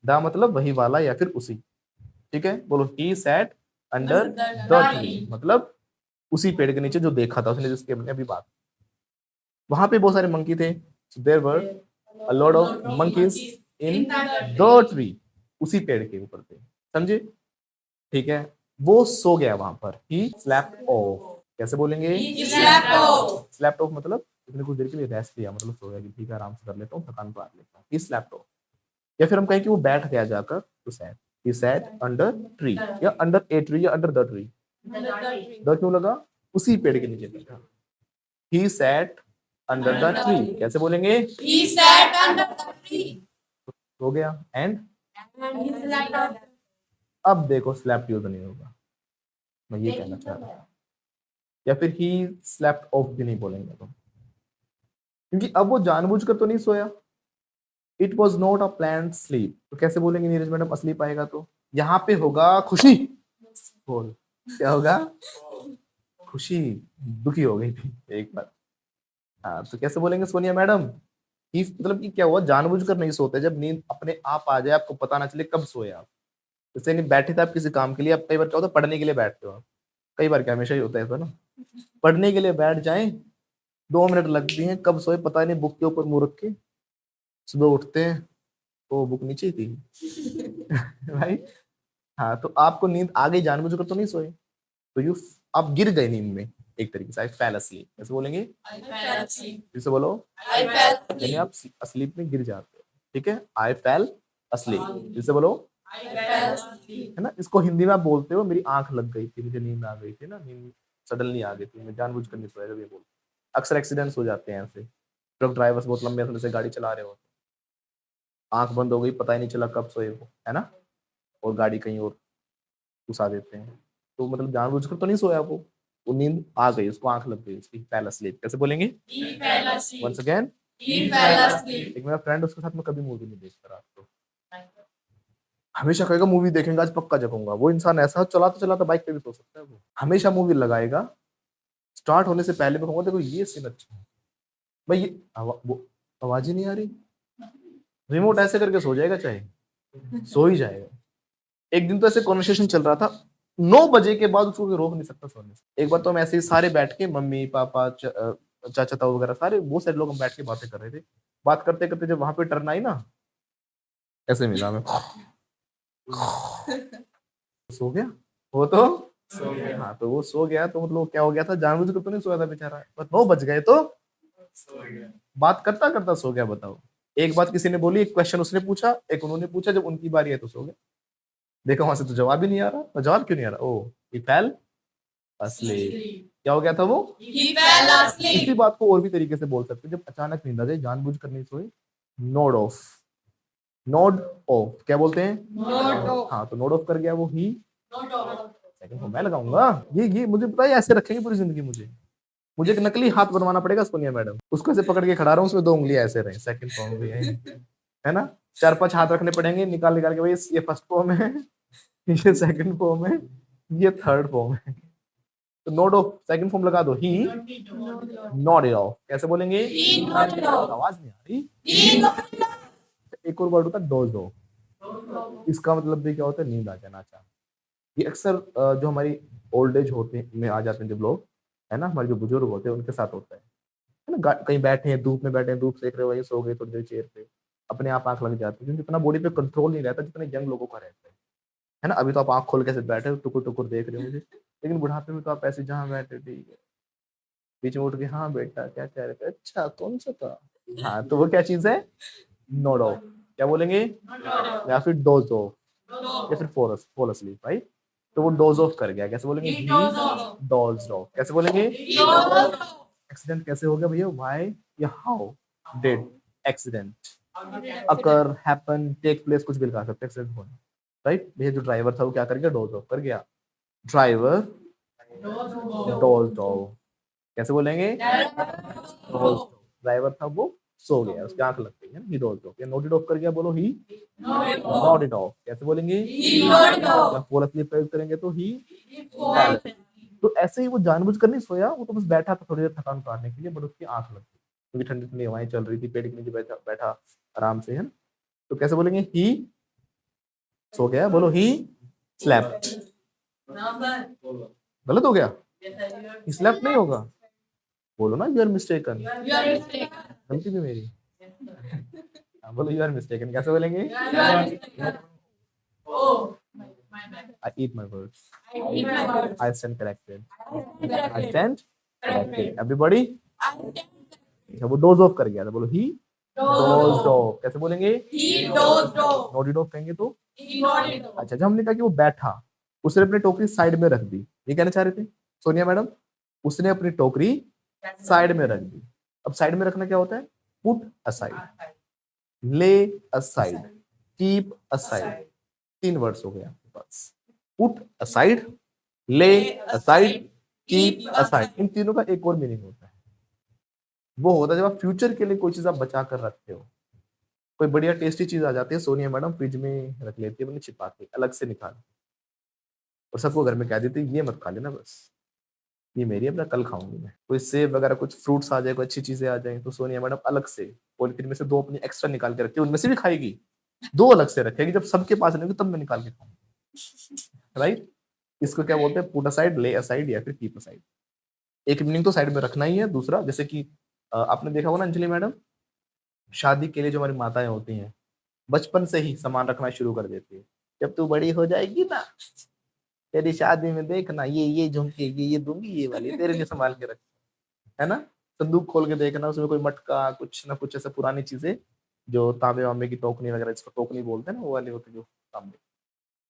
द मतलब वही वाला या फिर उसी। ठीक है, बोलो ही सैट अंडर द ट्री, मतलब उसी पेड़ के नीचे जो देखा था उसने, जिसके हमने अभी बात। वहां पे बहुत सारे मंकी थे, there were a lot of monkeys in the tree, उसी पेड़ के ऊपर थे। समझे, ठीक है। वो सो गया वहां पर, ही स्लैप्ड ऑफ। कैसे बोलेंगे? He slept off. Slapped of मतलब उसने कुछ देर के लिए रेस्ट लिया, मतलब सो गया कि ठीक है आराम से कर लेता हूँ, थकान पार लेता हूँ, ही स्लैप्ड ऑफ। या फिर हम कहें कि वो बैठ गया जाकर, तो sat, he sat under tree, या अंडर ए ट्री, या अंडर द ट्री। द क्यों लगा? उसी पेड़ के नीचे बैठा, he sat under the tree. कैसे बोलेंगे? He sat under the tree. हो गया। And And he slept off. अब देखो स्लैप्ड यूज नहीं होगा, मैं ये कहना चाह रहा हूँ। या फिर ही स्लैप्ड ऑफ भी नहीं बोलेंगे तो, क्योंकि अब वो जानबूझकर तो नहीं सोया। It was not a planned sleep, तो कैसे बोलेंगे नीरज मैडम स्लीप आएगा तो? यहाँ पे होगा खुशी। बोल, क्या होगा? खुशी, दुखी हो गई थी एक बार। हाँ, तो कैसे बोलेंगे सोनिया मैडम? ही मतलब कि क्या हुआ, जानबूझकर नहीं सोते, जब नींद अपने आप आ जाए, आपको पता ना चले कब सोए आप। जैसे नहीं बैठे थे आप किसी काम के लिए, अब कई बार क्या होता है पढ़ने के लिए बैठते हो आप, कई बार क्या हमेशा ही होता है ऐसा ना, पढ़ने के लिए बैठ जाएं, 2 मिनट लगती हैं, कब सोए पता नहीं, बुक के ऊपर मुंह रख के सुबह उठते हैं तो बुक नीचे ही थी। भाई हाँ, तो आपको नींद आ गई, जानबूझकर तो नहीं सोए, तो यू आप गिर गए नींद में एक तरीके से, आई फेल asleep। कैसे बोलेंगे? I fell asleep. फिर से बोलो। I fell यानी asleep. आप asleep में गिर जाते हो, ठीक है, आई फेल asleep। फिर से बोलो, I fell asleep. है ना। इसको हिंदी में आप बोलते हो मेरी आंख लग गई थी, मुझे नींद आ गई थी ना, नींद सडनली आ गई थी, मैं जानबूझकर नहीं सोया, जब ये बोलते अक्सर एक्सीडेंट्स हो जाते हैं ऐसे, ट्रक ड्राइवर्स बहुत लंबे समय से गाड़ी चला रहे हो, आंख बंद हो गई, पता ही नहीं चला कब सोए वो, है ना, और गाड़ी कहीं और घुसा देते हैं, तो मतलब जानबूझकर तो नहीं सोया वो नींद आ गई, उसको आंख लग गई, उसकी फेल asleep। कैसे बोलेंगे? He fell asleep. Once again. He fell asleep. एक मेरा फ्रेंड, उसके साथ मैं कभी मूवी नहीं देखता रात को, हमेशा कहेगा मूवी देखेंगे आज पक्का जगूंगा। वो इंसान ऐसा चलाता चलाता बाइक पे भी सो सकता है, वो हमेशा मूवी लगाएगा, स्टार्ट होने से पहले मैं कहूंगा देखो ये सीन अच्छा है भाई, ये वो आवाज ही नहीं आ रही, रिमोट ऐसे करके सो जाएगा, चाहे सो ही जाएगा। एक दिन तो ऐसे कॉन्वर्सेशन चल रहा था, 9 बजे के बाद उसको कोई रोक नहीं सकता सोने से। एक बार तो हम ऐसे ही सारे बैठ के, मम्मी पापा चाचा ताऊ वगैरह सारे बहुत सारे लोग हम बैठ के बातें कर रहे थे, बात करते करते जब वहां पे टर्न आई ना, ऐसे मिला मैं, सो गया वो तो, हाँ तो वो सो गया, तो मतलब क्या हो गया था, जानबूझकर तो नहीं सोया था बेचारा, पर 9 बज गए तो बात करता करता सो गया। बताओ, एक बात किसी ने बोली, एक क्वेश्चन उसने पूछा, एक उन्होंने पूछा, जब उनकी बारी है तो सो गए। देखो वहां से तो जवाब ही नहीं आ रहा, तो जवाब क्यों नहीं आ रहा? ओ ही फेल asleep। क्या हो गया था वो? He fell इसी asleep. बात को और भी तरीके से बोल सकते हैं, जब अचानक नींद आ जाए, जानबूझकर नहीं सोए, नोड ऑफ। नोड ऑफ क्या बोलते हैं? Not off. हाँ, तो नोड ऑफ कर गया वो, ही Not off. सेकंड फॉर्म मैं लगाऊंगा, ये मुझे पता है, ऐसे रखेंगे पूरी जिंदगी। मुझे एक नकली हाथ बनवाना पड़ेगा सोनिया मैडम, उसको ऐसे पकड़ के खड़ा रहा हूँ, उसमें 2 उंगलियां ऐसे रहे, सेकंड फॉर्म भी है ना, 4-5 हाथ रखने पड़ेंगे, निकाल निकाल के, भाई ये फर्स्ट फॉर्म है, ये सेकंड फॉर्म है, ये थर्ड फॉर्म है। तो नोड ऑफ सेकंड फॉर्म लगा दो, ही नॉडेड ऑफ। कैसे बोलेंगे? He nodded off. आवाज नहीं आ रही। He nodded off. एक और वर्ड होता है डोज ऑफ, इसका मतलब भी क्या होता है? नींद आ जाना अचानक। ये अक्सर जो हमारी ओल्ड एज होते में आ जाते हैं जब लोग, है ना, हमारे जो बुजुर्ग होते हैं उनके साथ होता है ना, कहीं बैठे हैं धूप में, बैठे हैं धूप सेक रहे हो, वहीं सो गए थोड़ी देर चेयर पे, अपने आप आंख लग जाती है, क्योंकि इतना बॉडी पे कंट्रोल नहीं रहता जितना यंग लोगों का रहता है ना। अभी तो आप आंख खोल के ऐसे बैठे हो, टुकुर टुकुर देख रहे हो मुझे, लेकिन बुढ़ापे में तो आप ऐसे जहाँ बैठे ठीक है, बीच में उठ के हाँ बेटा क्या कह रहे थे, अच्छा कौन सा था, हाँ, तो वो क्या चीज है? Node of. क्या बोलेंगे? या फिर डोज ऑफ, या फिर फॉल asleep, राइट। तो वो डोज ऑफ कर गया। कैसे बोलेंगे? He dozed off. Dose of. कैसे बोलेंगे? He dozed off. एक्सीडेंट कैसे हो गया भैया? व्हाई या how did accident occur, happen, take place, कुछ भी लिखा सकते हैं एक्सीडेंट होना, राइट। भैया जो ड्राइवर था वो क्या कर गया? डोज ऑफ कर गया। Driver dose of. कैसे बोलेंगे? ड्राइवर था वो सो गया, उसकी आंख लग गई है ना, ही डोज ऑफ। या नोटेड ऑफ कर गया, बोलो ही नोटेड ऑफ। कैसे बोलेंगे? He nodded off. या फॉल asleep प्रयोग करेंगे तो ही। He fell. तो ऐसे ही वो जानबूझकर नहीं सोया, वो तो बस बैठा था थोड़ी देर थकान उतारने के लिए, बट उसकी आंख लग गई, क्योंकि ठंडी ठंडी हवाएं चल रही थी, पेड़ के नीचे बैठा बैठा आराम से, है ना। तो कैसे बोलेंगे? ही सो गया, बोलो ही स्लेप्ट। गलत हो गया, ही स्लेप्ट नहीं होगा, बोलो ना you are mistaken, You are mistaken. गलती भी मेरी। हाँ, बोलो यू आर मिस्टेकन। कैसे बोलेंगे? You are mistaken. Oh, my bad. I eat my words. I eat my words. I stand corrected. I Corrected. stand corrected. Everybody. I stand. अच्छा, वो doze off कर गया था, बोलो he dozed off. कैसे बोलेंगे? He dozed off. nodded off कहेंगे तो? He nodded off. अच्छा, जब हमने कहा कि वो बैठा, उसने अपनी टोकरी साइड में रख दी, ये कहना चाह रहे थे सोनिया मैडम? उसने अपनी टोकरी साइड में रख दी। अब साइड में रखना क्या होता है? पुट असाइड, ले असाइड, कीप असाइड। 3 वर्ड्स हो गए आपके पास। पुट असाइड, ले असाइड, कीप असाइड। इन तीनों का एक और मीनिंग होता है, वो होता है जब आप फ्यूचर के लिए कोई चीज आप बचा कर रखते हो। कोई बढ़िया टेस्टी चीज आ जाती है, सोनिया मैडम फ्रिज में रख लेती है, मैंने छिपा के अलग से निकाल, और सबको घर में कह देती है ये मत खा लेना, बस ये मेरी है, अपना कल खाऊंगी मैं। कोई सेब वगैरह कुछ फ्रूट्स आ जाए, कोई अच्छी चीजें आ जाए, तो सोनिया मैडम अलग से पॉलिथीन में से 2 अपनी एक्स्ट्रा निकाल के रखती है, उनमें से भी खाएगी, 2 अलग से रखेगी, जब सबके पास नहीं होगी तब मैं निकाल के खाऊंगी। राइट? इसको क्या बोलते हैं? पुट असाइड, ले असाइड या फिर कीप असाइड। एक मीनिंग तो साइड में रखना ही है। दूसरा, जैसे कि आपने देखा होगा ना अंजलि मैडम, शादी के लिए जो हमारी माताएं होती हैं, बचपन से ही सामान रखना शुरू कर देती है, जब तू बड़ी हो जाएगी ना, तेरी शादी में देखना ये झुमके, ये दूंगी, ये वाली तेरे लिए संभाल के रख, है ना? संदूक खोल के देखना, उसमें कोई मटका, कुछ ना कुछ ऐसा पुरानी चीजें, जो तांबे वांबे की टोकनी वगैरह, जिसको टोकनी बोलते हैं ना, वो वाली होती है जो तांबे,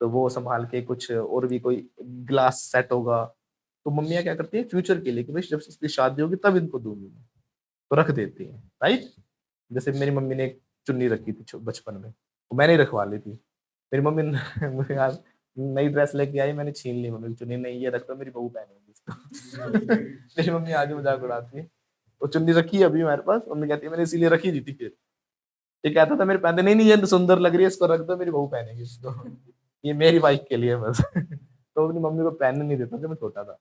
तो वो संभाल के, कुछ और भी कोई ग्लास सेट होगा, तो मम्मियाँ क्या करती है फ्यूचर के लिए कि भाई जब इसकी शादी होगी तब इनको दूंगी मैं, तो रख देती है। राइट? जैसे मेरी मम्मी ने एक चुन्नी रखी थी बचपन में, वो मैंने ही रखवा ली थी। मेरी मम्मी मुझे आज नई ड्रेस लेके आई, मैंने छीन ली मम्मी की चुन्नी, नहीं ये रख दो मेरी बहू पहनेगी इसको। मेरी मम्मी आगे मजाक उड़ाती है, वो चुन्नी रखी है अभी हमारे पास, मम्मी कहती है मैंने इसीलिए रखी थी। फिर ये कहता था मेरे पहनते, नहीं ये सुंदर लग रही है, इसको रख दो मेरी बहू पहनेगी इसको, ये मेरी वाइफ के लिए बस। तो अपनी मम्मी को पहनने नहीं देता जब मैं छोटा था,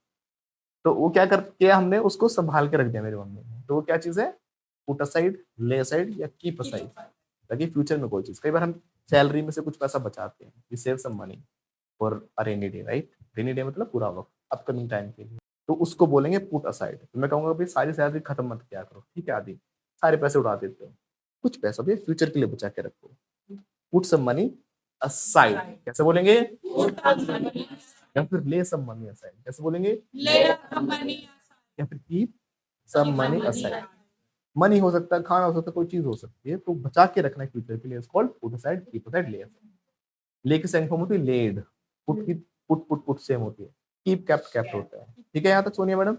तो वो क्या कर किया हमने, उसको संभाल के रख दिया मेरी मम्मी ने। तो वो क्या चीज है? पुट असाइड, ले असाइड या कीप असाइड, ताकि फ्यूचर में कोई चीज, कई बार हम सैलरी में से कुछ पैसा बचाते हैं, we save some money for a rainy day. Right? Rainy day मतलब पूरा वक्त, अपकमिंग टाइम के लिए, तो उसको बोलेंगे पुट असाइड। तो मैं कहूंगा भाई सारी सैलरी खत्म मत किया करो, ठीक है? आदि सारे पैसे उड़ा देते हो, कुछ पैसा भी फ्यूचर के लिए बचा के रखो, पुट सम मनी असाइड। कैसे बोलेंगे? या फिर ले सम मनी असाइड, कैसे बोलेंगे? या फिर keep some money aside. Money हो सकता है, खाना हो सकता है, कोई चीज हो सकती है, तो बचा के रखना है फ्यूचर के लिए, it's called put aside, keep aside, ले असाइड। ले की सेम फॉर्म होती है लेड, पुट की पुट सेम होती है, कीप केप्ट केप्ट होता है। ठीक है यहाँ तक सोनिया मैडम?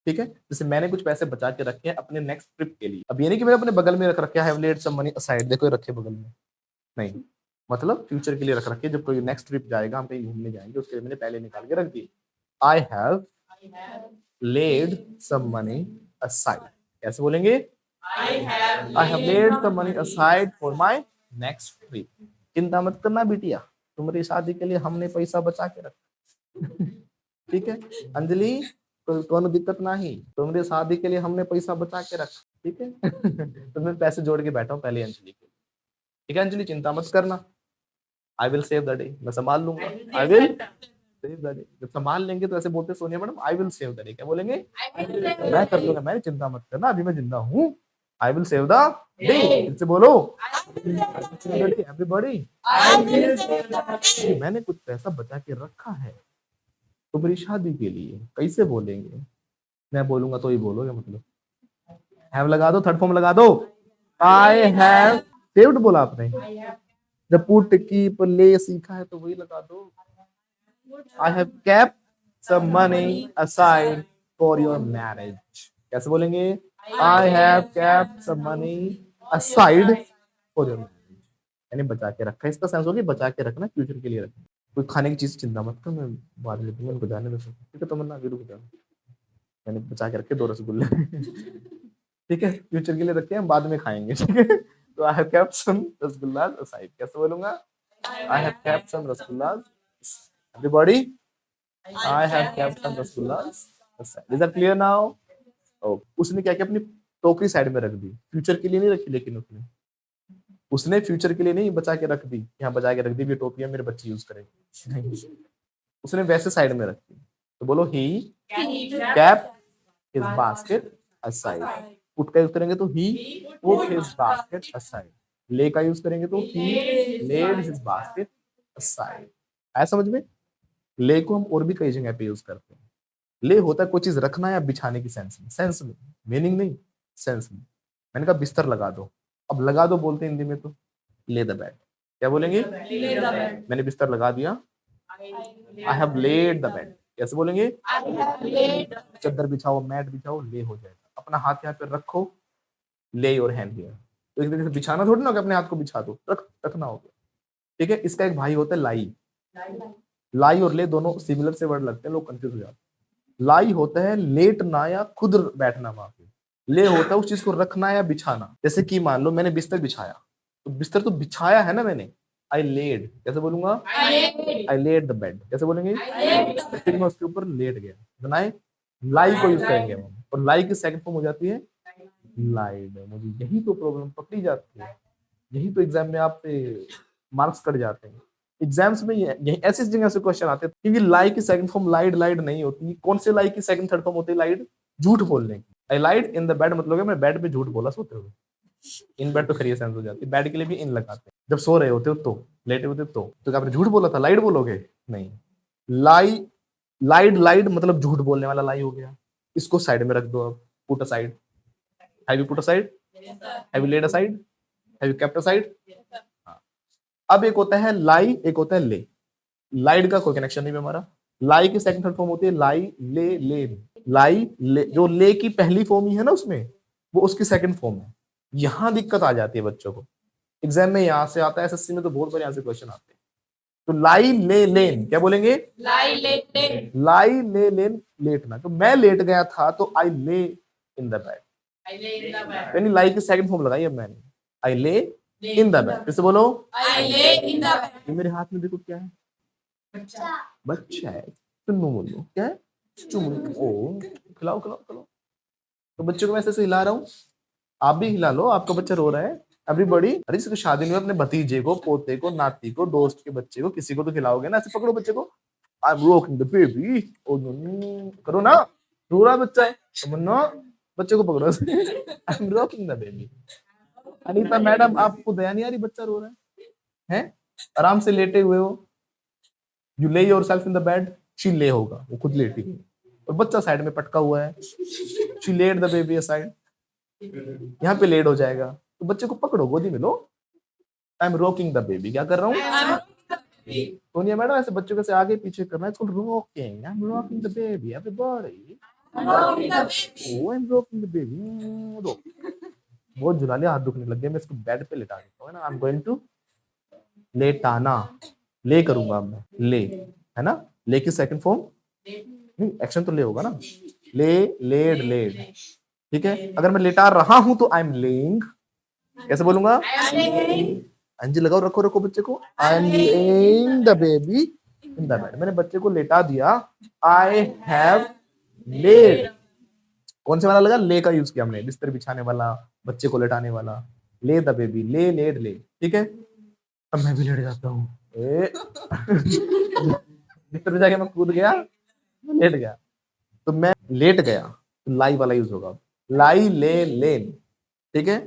ठीक है, जैसे मैंने कुछ पैसे बचा के रखे हैं अपने नेक्स्ट ट्रिप के लिए। अब ये नहीं कि मैंने अपने बगल में रख रखे हैं, लेड सम मनी असाइड, देखो ये रखे बगल में, नहीं, मतलब फ्यूचर के लिए रख रखे, जब कोई नेक्स्ट ट्रिप जाएगा, हम कहीं घूमने जाएंगे, उसके लिए मैंने पहले निकाल के रख दी। I have laid some money aside. कैसे बोलेंगे? I have laid some money aside for my next trip. चिंता मत करना बिटिया, तुम्हारी शादी के लिए हमने पैसा बचा के रखा। ठीक है अंजलि, कोनो दिक्कत नहीं, तुम्हारी शादी के लिए हमने पैसा बचा के रखा। ठीक है? तो मैं पैसे जोड़ के बैठा हूँ पहले अंजलि के लिए। ठीक है अंजलि, चिंता मत करना, I will save the day, मैं संभाल लूंगा। I will save the day, जब संभाल लेंगे तो ऐसे बोलते Sonia madam, I will save the day, क्या बोलेंगे? मैं कर लूंगा, मैं चिंता मत करना, अभी मैं जिंदा हूँ, I will save the day. इससे बोलो एवरीबॉडी, मैंने कुछ पैसा बचा के रखा है तुम्हारी शादी के लिए। कैसे बोलेंगे? मैं बोलूंगा तो ही बोलोगे, मतलब हैव लगा दो, थर्ड फॉर्म लगा दो, आई हैव सेव्ड बोला आपने, जब पुट कीप ले सीखा है तो वही लगा दो। I have kept some money aside for your marriage. कैसे बोलेंगे? I have kept some money aside for your marriage, यानी बचा के रखा। इसका सेंस हो गया बचा के रखना, फ्यूचर के लिए रखना। कोई खाने की चीज चिंता मत कर, मैं बाद में दूंगा, उनको जाने दो। ठीक है तमन्ना, अभी रुक जाओ, मैंने बचा के रखे 2 रसगुल्ले। ठीक है, फ्यूचर के लिए रखे हैं, बाद में खाएंगे। ठीक है, तो I have kept some rasgullas aside. कैसे बोलूंगा? I have kept some rasgullas. Everybody, I have kept some rasgullas aside. Is that clear now? उसने क्या किया, अपनी टोकरी साइड में रख दी, फ्यूचर के लिए नहीं रखी, लेकिन उसने फ्यूचर के लिए नहीं बचा के रख दी, यहाँ बचा के रख दी, ये टोकरियां मेरे बच्चे यूज करेंगे, नहीं, उसने वैसे साइड में रखी। तो बोलो he kept his basket aside. Put का यूज करेंगे तो ही पुट हिज बास्केट असाइड। ले का यूज करेंगे तो ही लेड हिज बास्केट असाइड। आया समझ में? ले को हम और भी कई जगह पे यूज करते हैं। ले होता है कोई चीज रखना या बिछाने की सेंस में, मीनिंग नहीं, सेंस में। मैंने कहा बिस्तर लगा दो, अब लगा दो बोलते हैं हिंदी में तो ले द बेड। क्या बोलेंगे? Lay the bed. मैंने बिस्तर लगा दिया, आई हैव लेड द बेड। कैसे बोलेंगे? I have laid the bed. चादर बिछाओ, मैट बिछाओ, ले हो जाएगा। अपना हाथ यहाँ पे रखो, ले योर हैंड हियर। तो एक तरीके से बिछाना थोड़ी ना होगा, अपने हाथ को बिछा दो, रखना होगा। ठीक है, इसका एक भाई होता है लाई। लाई और ले दोनों सिमिलर से वर्ड लगते हैं, लोग कंफ्यूज हो जाते हैं। लाई होता है लेटना या खुद बैठना वहां पे, ले होता है उस चीज को रखना या बिछाना। जैसे कि मान लो मैंने बिस्तर बिछाया, तो बिस्तर तो बिछाया है ना मैंने, आई लेड। कैसे बोलूंगा? I laid. I laid the bed. कैसे बोलेंगे? I laid the bed. फिर मैं उसके ऊपर लेट गया, बनाए लाई को यूज करेंगे हम, और लाई की सेकंड फॉर्म हो जाती है लाइड। मुझे यही तो प्रॉब्लम पकड़ी जाती है, यही तो एग्जाम में आपसे मार्क्स कट जाते हैं। एग्जाम्स में यही ऐसी जगह से क्वेश्चन आते हैं, क्योंकि लाई की सेकंड फॉर्म लाइड लाइड नहीं होती। कौन से लाई की सेकंड थर्ड फॉर्म होती है? लाइड, झूठ बोलने की। आई लाइड इन द बेड मतलब है मैं बेड पे झूठ बोला सोते हुए। इन बेड तो खरी सेंस हो जाती है, बेड के लिए भी इन लगाते हैं। जब सो रहे होते हो तो, लेटे होते हो तो क्या आपने झूठ बोला था? लाइड बोलोगे? नहीं, लाई लाइड लाइड मतलब झूठ बोलने वाला लाई हो गया। इसको साइड में रख दो अब, put aside. Have you put aside? Yes, sir. Have you laid aside? Have you kept aside? Yes, sir. अब एक होता है लाई, एक होता है ले। लाइड का कोई कनेक्शन नहीं है हमारा। लाई की सेकंड थर्ड फॉर्म होती है लाई ले लेन। लाई ले, जो ले की पहली फॉर्म ही है ना उसमें, वो उसकी सेकंड फॉर्म है। यहां दिक्कत आ जाती है बच्चों को, एग्जाम में यहां से आता है, एसएससी में तो बहुत बार यहां से क्वेश्चन आते हैं। तो लाई ले लेन क्या बोलेंगे? Lie, laid, laid. लाई ले लेन लेटना। तो मैं लेट गया था तो आई ले इन the bed. I lay in the bed. यानी लाई की सेकंड फॉर्म लगाई अब मैंने, आई ले इन द बेड। फिर से बोलो, I lay in the bed. ये मेरे हाथ में देखो क्या है? बच्चा है, चुन्नू मुन्नू क्या है? चुन्नू। ओ खिलाओ खिलाओ खिलाओ। तो बच्चों को मैं ऐसे हिला रहा हूँ, आप भी हिला लो। आपका बच्चा रो रहा है अभी बड़ी, अरे इसको शादी में अपने भतीजे को, पोते को, नाती को, दोस्त के बच्चे को, किसी को तो खिलाओगे ना। ऐसे पकड़ो बच्चे को, I am rocking the baby, ओ करो ना, रो रहा बच्चा है तमन्ना, बच्चे को पकड़ो, आई am rocking the baby. Anita madam आपको दया नहीं आ रही, बच्चा रो रहा है? आराम से लेटे हुए हो, यू ले yourself in the bed, she ले होगा, वो खुद लेटी है और बच्चा साइड में पटका हुआ है, she laid the baby aside, यहाँ पे लेड हो जाएगा। तो बच्चे को पकड़ो, गोदी में लो, I am rocking the baby. क्या कर रहा हूँ? I'm rocking the baby. Sonia madam ऐसे बच्चों को ऐसे आगे पीछे करना है, इसको rocking, I am rocking the baby, everybody, I'm rocking the baby. ओ I am rocking the baby. बहुत झुला लिया, हाथ दुखने लग गए, मैं इसको बेड पे लेटा देता हूँ ना। आई एम गोइंग टू लेटाना, ले करूंगा अब मैं, ले है ना। ले की सेकंड फॉर्म नहीं, एक्शन तो ले होगा ना, ले लेड लेड। ठीक है, अगर मैं लेटा रहा हूं तो आई एम लेइंग, कैसे बोलूंगा? I'm laying. अंजी लगाओ, रखो रखो बच्चे को, I M laying the baby in the bed. मैंने बच्चे को लेटा दिया, आई हैव लेड। कौन से वाला लगा? ले का यूज किया हमने, बिस्तर बिछाने वाला, बच्चे को लेटाने वाला, ले द बेबी, ले लेड ले। ठीक है, अब मैं भी लेट जाता हूँ, बिस्तर पे जाके मैं कूद गया, मैं लेट गया, तो मैं लेट गया, तो लाई वाला यूज होगा, लाई ले लेन। ठीक है,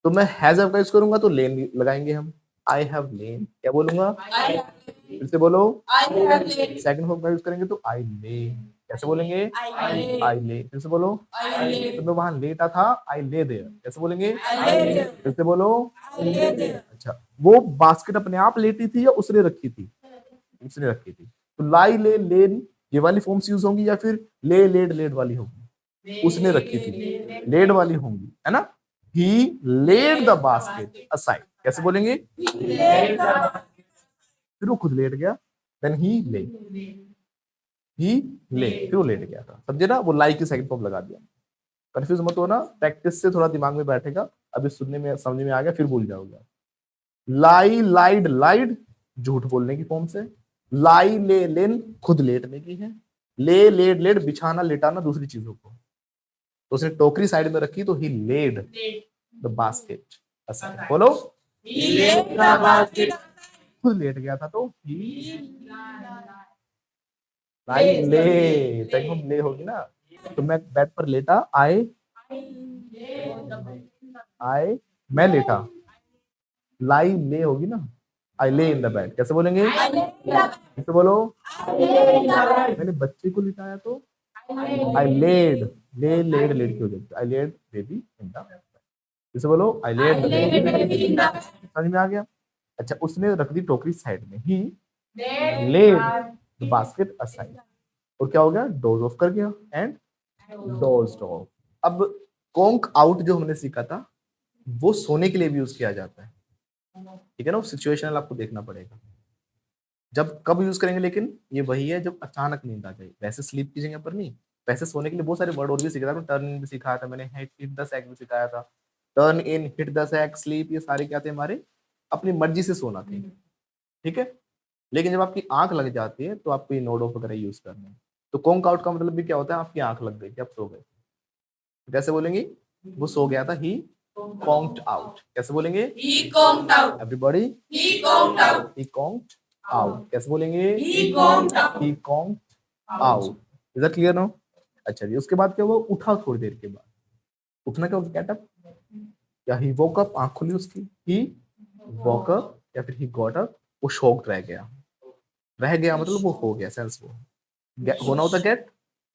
तो मैं हैज हैव का यूज करूंगा तो लेन लगाएंगे हम, आई हैव लेन। क्या बोलूंगा? I have laid. फिर से बोलो, I have laid. Second form का यूज करेंगे तो आई ले। कैसे बोलेंगे? I lay. आई ले। फिर से बोलो, I lay. तो मैं वहां लेटा था, आई ले देयर। कैसे बोलेंगे? I lay there. फिर से बोलो। I lay there. अच्छा, वो बास्केट अपने आप लेटी थी या उसने रखी थी? उसने रखी थी। तो लाई ले लेन ये वाली फॉर्म्स यूज होंगी या फिर ले लेड लेड वाली होगी? उसने रखी थी, लेड वाली होंगी, है ना। ही लेड द बास्केट असाइड। कैसे बोलेंगे? Laid the फिर वो खुद लेट गया, देन ही ले, ही ले, फिर वो लेट गया था। समझे ना, वो लाई की सेकंड फॉर्म लगा दिया। कंफ्यूज मत होना, प्रैक्टिस से थोड़ा दिमाग में बैठेगा, अभी सुनने में समझ में आ गया, फिर भूल जाओगे। लाई लाइड लाइड झूठ बोलने की फॉर्म से, लाई ले लेन खुद लेटने की है, ले लेड लेड बिछाना लेटाना दूसरी चीजों को। तो उसने टोकरी साइड में रखी तो ही लेड द बास्केट असाइड। बोलो, He laid the basket. खुद लेट गया था तो ही लाई ले, तक हम ले होगी ना। तो मैं बेड पर लेटा, आई मैं लेटा, लाई ले होगी ना, आई ले इन द बेड, कैसे बोलेंगे? I lay in the bed. फिर से बोलो, I lay in the bed. मैंने बच्चे को लिटाया तो I I lay. Laid, laid की हो जाती है, I laid baby in the bed. फिर से बोलो, I I laid laid baby in the bed. समझ में आ गया? अच्छा, उसने रख दी टोकरी साइड में, ही Laid laid the basket aside, और क्या हो गया? डोज ऑफ कर गया एंड डोज्ड ऑफ। अब कॉन्क आउट जो हमने सीखा था वो सोने के लिए भी यूज किया जाता है, ठीक है ना? वो सिचुएशनल आपको देखना पड़ेगा जब कब यूज करेंगे, लेकिन ये वही है जब अचानक नींद आ जाए। वैसे स्लीप की जगह पर नहीं, वैसे सोने के लिए बहुत सारे वर्ड और भी सीखा था, टर्न इन भी सिखाया था मैंने, हिट द सैक भी सिखाया था। Turn in, hit the sack, sleep, ये सारे क्या थे हमारे? अपनी मर्जी से सोना थे, ठीक है? लेकिन जब आपकी आंख लग जाती है तो आपको ये नोड ऑफ वगैरह यूज करना है। तो कॉन्क आउट का मतलब भी क्या होता है? आपकी आंख लग गई थी, आप सो गए, कैसे बोलेंगे? वो सो गया था, ही कॉन्क्ड आउट, कैसे बोलेंगे? He conked out. Everybody, He conked out. He conked out, कैसे बोलेंगे? He conked out. He conked out. Is that clear now? अच्छा जी, उसके बाद क्या हुआ? उठा थोड़ी देर के बाद, उठना क्या होगा? गेट अप, या ही वोक अप, आंख खुली उसकी, ही वोक अप, या फिर ही गॉट अप, वो शॉक्ड रह गया। रह गया मतलब वो हो गया, सेंस वो होना होता, गेट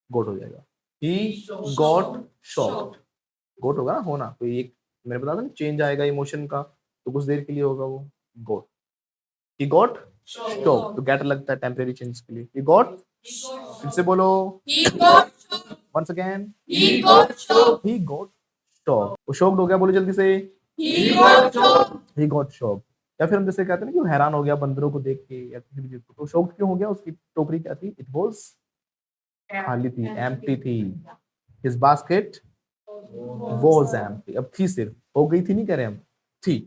गोट हो जाएगा, ही गॉट शॉक्ड। गोट होगा ना होना, कोई एक मैंने बताया था ना, चेंज आएगा इमोशन का, तो कुछ देर के लिए होगा वो गोट। ही गॉट शॉक्ड, तो गेट लगता है टेम्परेरी चेंज के लिए। ही गॉट, फिर से बोलो, He got shocked. वंस again, He got shocked. He got shocked, वो शॉक्ड हो गया, बोलो जल्दी से, He got shocked. He got shocked. या फिर हम जैसे कहते हैं ना कि वो हैरान हो गया बंदरों को देख के या किसी भी चीज को, तो शॉक्ड क्यों हो गया? उसकी टोकरी क्या थी? इट वाज खाली थी, एम्प्टी थी। हिज बास्केट वाज एम्प्टी, अब थी सिर्फ, हो गई थी नहीं कह रहे हम, थी।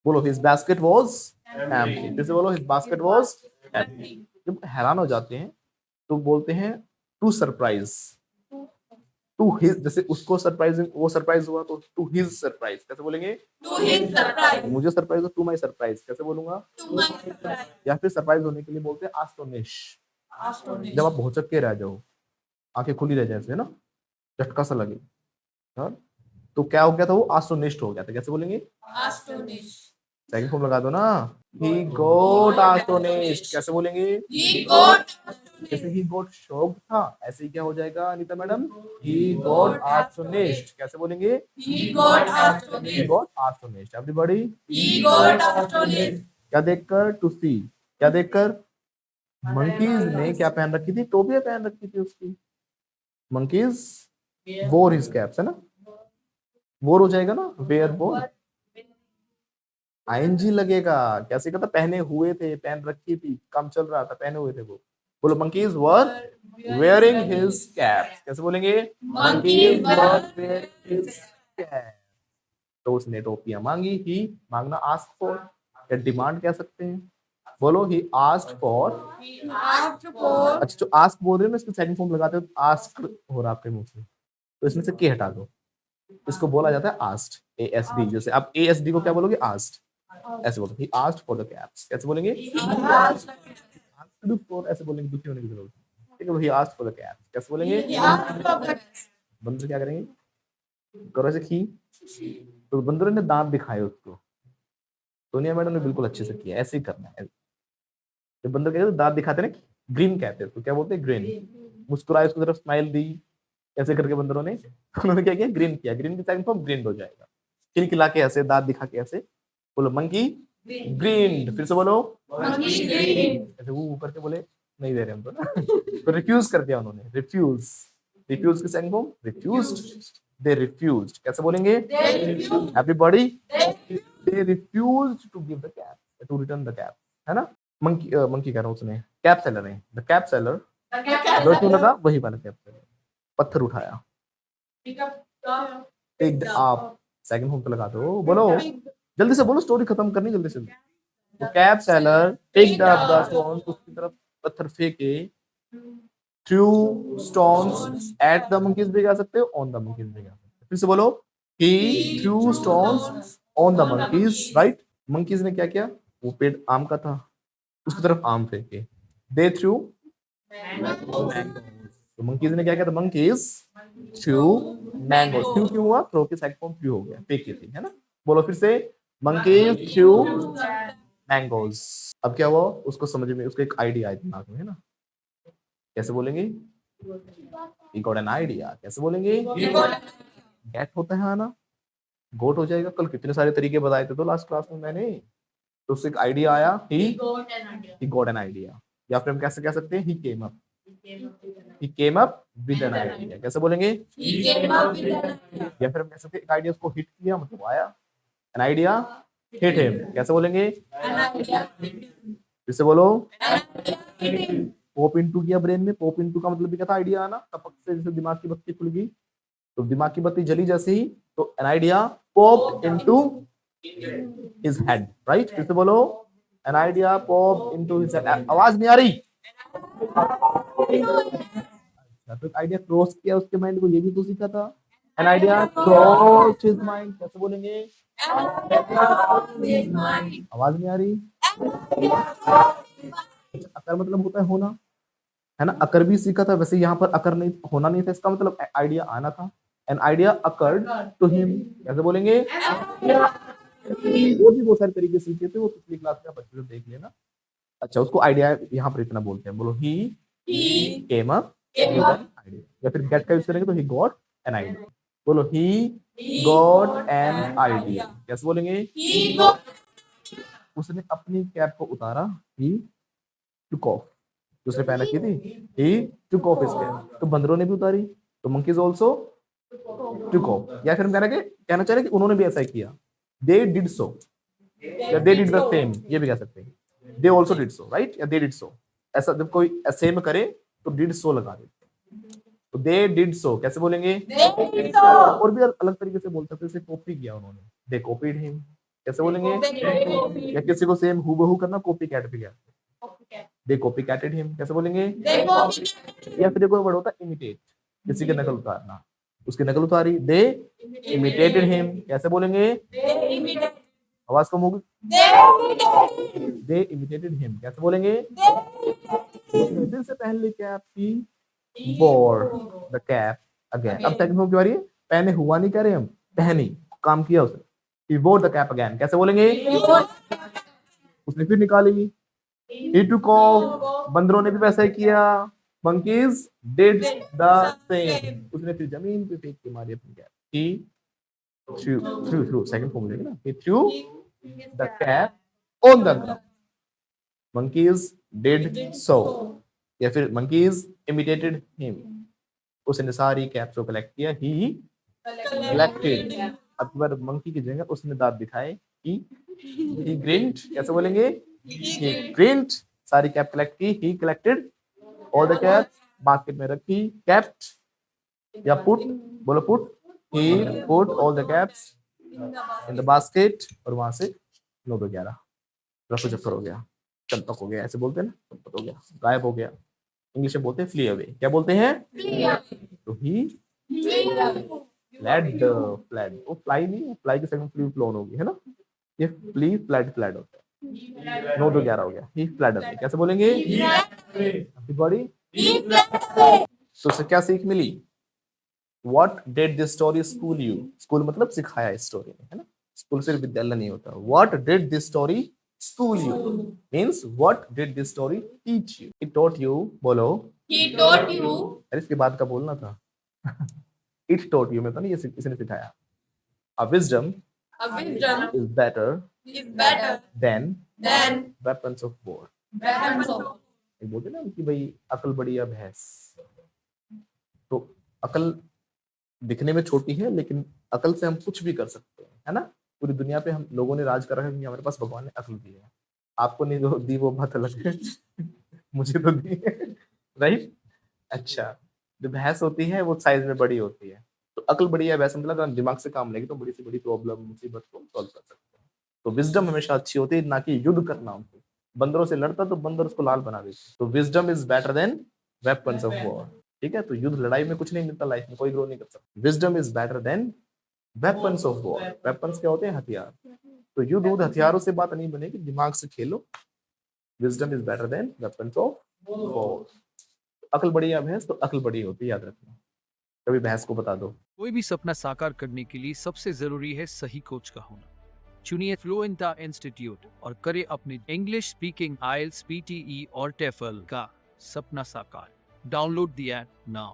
बोलो, हिज बास्केट वाज एम्प्टी, फिर से बोलो, हिज बास्केट वाज एम्प्टी। जब हैरान हो जाते हैं तो बोलते हैं टू सरप्राइज, टू हिज, जैसे उसको सरप्राइजिंग, वो सरप्राइज हुआ तो टू हिज सरप्राइज, कैसे बोलेंगे? To his surprise. मुझे सरप्राइज हो, टू माई सरप्राइज, कैसे बोलूंगा? To my surprise. या फिर सरप्राइज होने के लिए बोलते हैं आस्टोनिश, Astonished. जब आप भौचक के रह जाओ, आंखें खुली रह जाए ऐसे ना, झटका सा लगे, हाँ? तो क्या हो गया था? वो आस्टोनिश्ड हो गया था, कैसे बोलेंगे? Astonished. सेकंड फॉर्म लगा दो ना, ही गॉट आस्टोनिश्ड, कैसे बोलेंगे? He got जैसे astonished. ही गॉट शॉक्ड था, ऐसे ही क्या हो जाएगा Anita madam? He got astonished, कैसे बोलेंगे? He got he astonished. Got astonished. Everybody, He got astonished. क्या देखकर? टू सी, क्या देखकर? मंकीज ने क्या पहन रखी थी? टोपियां पहन रखी थी उसकी। मंकीज वोर हिज कैप्स, है ना? वोर हो जाएगा ना, वेयर वोर, आईएनजी लगेगा। क्या सीखा था? पहने हुए थे, पहन रखी थी, काम चल रहा था, पहने हुए थे वो। बोलो, मंकीज वर वेयरिंग हिज कैप्स, कैसे बोलेंगे? Monkeys were wearing his cap। तो उसने टोपियां मांगी, ही मांगना, आस्क फॉर, या डिमांड कह सकते हैं। बोलो, he asked for. He asked for. अच्छा, जो आस्क बोल रहे हो ना, इसको सेकंड फॉर्म लगाते हो, आस्क हो रहा आपके मुंह से, तो इसमें से के हटा दो, इसको बोला जाता है आस्क्ड, ASD। जैसे आप ASD को क्या बोलोगे? आस्क्ड, ऐसे बोलो, he asked for the caps, कैसे बोलेंगे? He asked. आस्क्ड फॉर, ऐसे बोलेंगे, दुखी होने की जरूरत नहीं, ठीक है? He asked for the caps, कैसे बोलेंगे? He asked for the. बंदर क्या करेंगे? करो ऐसे, खी, तो बंदरों ने दांत दिखाए उसको, सोनिया मैडम ने बिल्कुल अच्छे से किया, ऐसे ही करना है। जब बंदर कहते हैं दांत दिखाते हैं ना, ग्रीन कहते हैं, तो क्या बोलते हैं? ग्रीन। मुस्कुराए, उसकी तरफ स्माइल दी, ऐसे करके बंदरों ने, उन्होंने क्या किया? ग्रीन किया। ग्रीन की सेकंड फॉर्म ग्रीन हो जाएगा, खिलखिला के ऐसे, दांत दिखा के ऐसे। बोलो, मंकी ग्रीन, फिर से बोलो, Monkey green. ऐसे वो ऊपर के बोले, नहीं दे रहे हम तो ना, तो रिफ्यूज कर दिया उन्होंने, रिफ्यूज। रिफ्यूज की सेकंड फॉर्म रिफ्यूज्ड, दे रिफ्यूज्ड, कैसे बोलेंगे? They refused. Everybody, They they refused to give the cap, to return the cap, है ना? मंकी, मंकी कह रहा हूँ, उसने कैप सेलर है, the cap seller, the cat. जो क्यों लगा? वही वाला कैप सेलर, पत्थर उठाया, Pick up the. Picked up, second home पे लगा दो। बोलो जल्दी से, बोलो, स्टोरी खत्म करनी जल्दी से। तो cap seller picked up the stones, उसकी तरफ पत्थर फेंके, through stones at the monkeys भी कह सकते हो, ऑन द मंकीज भी कह सकते हो। फिर से बोलो, he threw stones on the monkeys, right? Monkeys ने क्या किया? वो पेड़ आम का था, उसकी तरफ आम फेंके, दे थ्रू मैंगोज, तो मंकीज ने क्या किया? मंकीज थ्रू मैंगो, थ्रू क्यों हुआ? थ्रो के सेकंड फॉर्म थ्रू हो गया, फेंकी थी, है ना? बोलो फिर से, मंकीज थ्रू मैंगोज। अब क्या हुआ, उसको समझ में, उसको एक आइडिया आया दिमाग में, है ना? कैसे बोलेंगे? he got an idea। कैसे बोलेंगे? गेट होता है आना, गोट हो जाएगा। कल कितने सारे तरीके बताए थे तो लास्ट क्लास में मैंने, तो उससे एक आइडिया आया, he got an idea। या फिर हम कैसे कह सकते हैं, he came up with an idea। कैसे बोलेंगे? या फिर हम कह सकते हैं एक आइडिया उसको हिट किया, मतलब आया, an idea hit him। कैसे बोलेंगे? फिर से बोलो। पॉप इनटू किया ब्रेन में, पॉप इनटू का मतलब भी क्या था? आइडिया आना। टपक से जैसे दिमाग की बत्ती खुल गई, तो दिमाग की बत्ती जली जैसे ही, तो an idea popped into his head, right? फिर से बोलो, an idea popped into his head। आवाज नहीं आ रही? अच्छा, तो आइडिया क्रॉस किया उसके माइंड को, ये भी तो सीखा था। an idea crossed his mind। कैसे बोलेंगे? आवाज नहीं आ रही? अकर मतलब होता है होना, है ना? अकर भी सीखा था, वैसे यहाँ पर अकर नहीं, होना नहीं था, इसका मतलब आइडिया आना था। An idea occurred to him. कैसे बोलेंगे? वो भी बहुत सारे तरीके सीखे थे, वो पिछली क्लास में आप अच्छे से देख लेना। अच्छा, उसको आइडिया यहाँ पर इतना बोलते हैं, बोलो he came up with an idea. या फिर गेट का यूज करेंगे तो ही गॉट एन आइडिया। बोलो ही गॉट एन आइडिया। कैसे बोलेंगे? उसने अपनी कैप को उतारा, ही टुक ऑफ। दूसरे पहन रखी थी, ही टुक ऑफ हिज कैप। तो बंदरों ने भी उतारी, तो मंकीज आल्सो टुक ऑफ। या फिर हम कहना चाह रहे कि उन्होंने भी ऐसा ही किया, दे डिड सो, या दे डिड द सेम, ये भी कह सकते हैं, they also did so, right? या दे डिड सो। ऐसा जब कोई सेम करे तो डिड सो लगा देते हैं, तो दे डिड सो। कैसे बोलेंगे? और भी अलग तरीके से बोल सकते हैं, जैसे कॉपी किया उन्होंने, दे कॉपीड हिम। कैसे बोलेंगे? या किसी को सेम हूबहू करना, कॉपी कैट भी कहते हैं, दे कॉपी कैटेड हिम। कैसे बोलेंगे? या फिर देखो वर्ड होता है इमिटेट, किसी की नकल उतारना, उसकी नकल उतारी, दे इमिटेटेड हिम। कैसे बोलेंगे? आवाज कम होगी, दे इमिटेटेड हिम। कैसे बोलेंगे? फिर से पहन ली cap, he wore the cap again। अब सेकंड फॉर्म की बारी है, पहने हुआ नहीं कह रहे हम, पहनी, काम किया उसने, he wore the cap again। कैसे बोलेंगे? उसने फिर निकाली, he took off। बंदरों ने भी वैसा ही किया, monkeys did the same। उसने फिर जमीन पे फेंक के मारी अपनी cap, he threw second form लेंगे ना, he threw the cap on the ground। monkeys did so। या फिर monkeys imitated him। उसने सारी कैप्स को कलेक्ट किया, ही कलेक्टेड। अब की बार मंकी की जगह उसने दांत दिखाए, ही ग्रिंड। कैसे बोलेंगे? ही ग्रिंड। सारी कैप कलेक्ट की, ही collected all the caps, basket में रखी, केप्ट या पुट, बोलो put, he put all the caps in the basket. और वहां से 9 2 11 रफू चक्कर हो गया, चंपक हो गया, ऐसे बोलते हैं ना, चंपक हो गया, गायब हो गया। इंग्लिश में बोलते हैं फ्ली अवे। क्या बोलते हैं? तो ही फ्लैड, फ्लैड, वो फ्लाई नहीं, फ्लाई की सेकंड फ्ली फ्लोन होगी, है ना? ये फ्ली फ्लैड, फ्लैड होता है। 9 2 11 हो गया, ही फ्लैड अवे। कैसे बोलेंगे? एवरीबॉडी। तो उससे क्या सीख मिली? What did this story school you? School मतलब सिखाया इस स्टोरी ने, है ना? स्कूल सिर्फ विद्यालय नहीं होता। What did this story school you? Means what did this story teach you? It taught you, बोलो। He taught you। अरे इसके बाद का बोलना था। It taught you में तो नहीं, ये इसने सिखाया। A wisdom is better than weapons of war। एक बोलते ना कि भाई अकल बड़ी या भैंस, तो अकल दिखने में छोटी है, लेकिन अकल से हम कुछ भी कर सकते हैं, है ना? पूरी दुनिया पे हम लोगों ने राज कर रखा है क्योंकि हमारे पास भगवान ने अकल दी है। आपको नहीं दी वो बात अलग है, मुझे तो दी है, राइट? अच्छा, जो भैंस होती है वो साइज में बड़ी होती है, तो अकल बड़ी है भैंस मतलब अगर दिमाग से काम लेगी तो बड़ी से बड़ी प्रॉब्लम, मुसीबत को सॉल्व कर सकते हैं। तो विजडम हमेशा अच्छी होती है, ना कि युद्ध करना। उनको बंदरों से लड़ता तो बंदर उसको लाल बना देते। तो wisdom is better than weapons of war. ठीक है, तो युद्ध लड़ाई में कुछ नहीं मिलता, लाइफ में कोई ग्रो नहीं कर सकता। Wisdom is better than weapons of war. Weapons क्या होते हैं? हथियार। तो युद्ध हथियारों से बात नहीं बनेगी, दिमाग से खेलो। Wisdom is better than weapons of war. अकल बड़ी है भैंस, तो अकल बड़ी होती है, याद रखना। कभी भैंस को बता दो। कोई भी सपना साकार करने के लिए सबसे जरूरी है सही कोच का होना। चुनिए फ्लुएंटा इंस्टीट्यूट और करें अपनी इंग्लिश स्पीकिंग आइल्स PTE और टेफल का सपना साकार। Download the app now.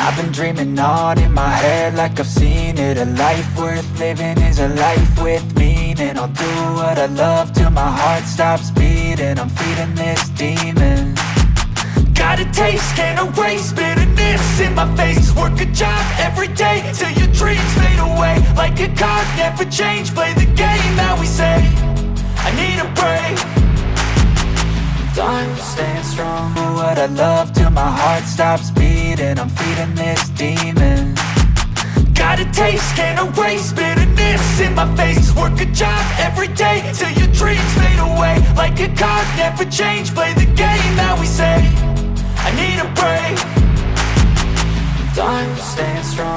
I've been dreaming on in my head like I've seen it. A life worth living is a life with meaning. I'll do what I love till my heart stops beating. I'm feeding this demon. Got a taste, can't erase bitterness in my face. Work a job every day till your dreams fade away. Like a card, never change, play the game that we say. I need a break. I'm staying strong, do what I love till my heart stops beating. I'm feeding this demon. Got a taste, can't erase bitterness in my face. Work a job every day till your dreams fade away. Like a card, never change, play the game that we say. I need a break. I'm staying strong.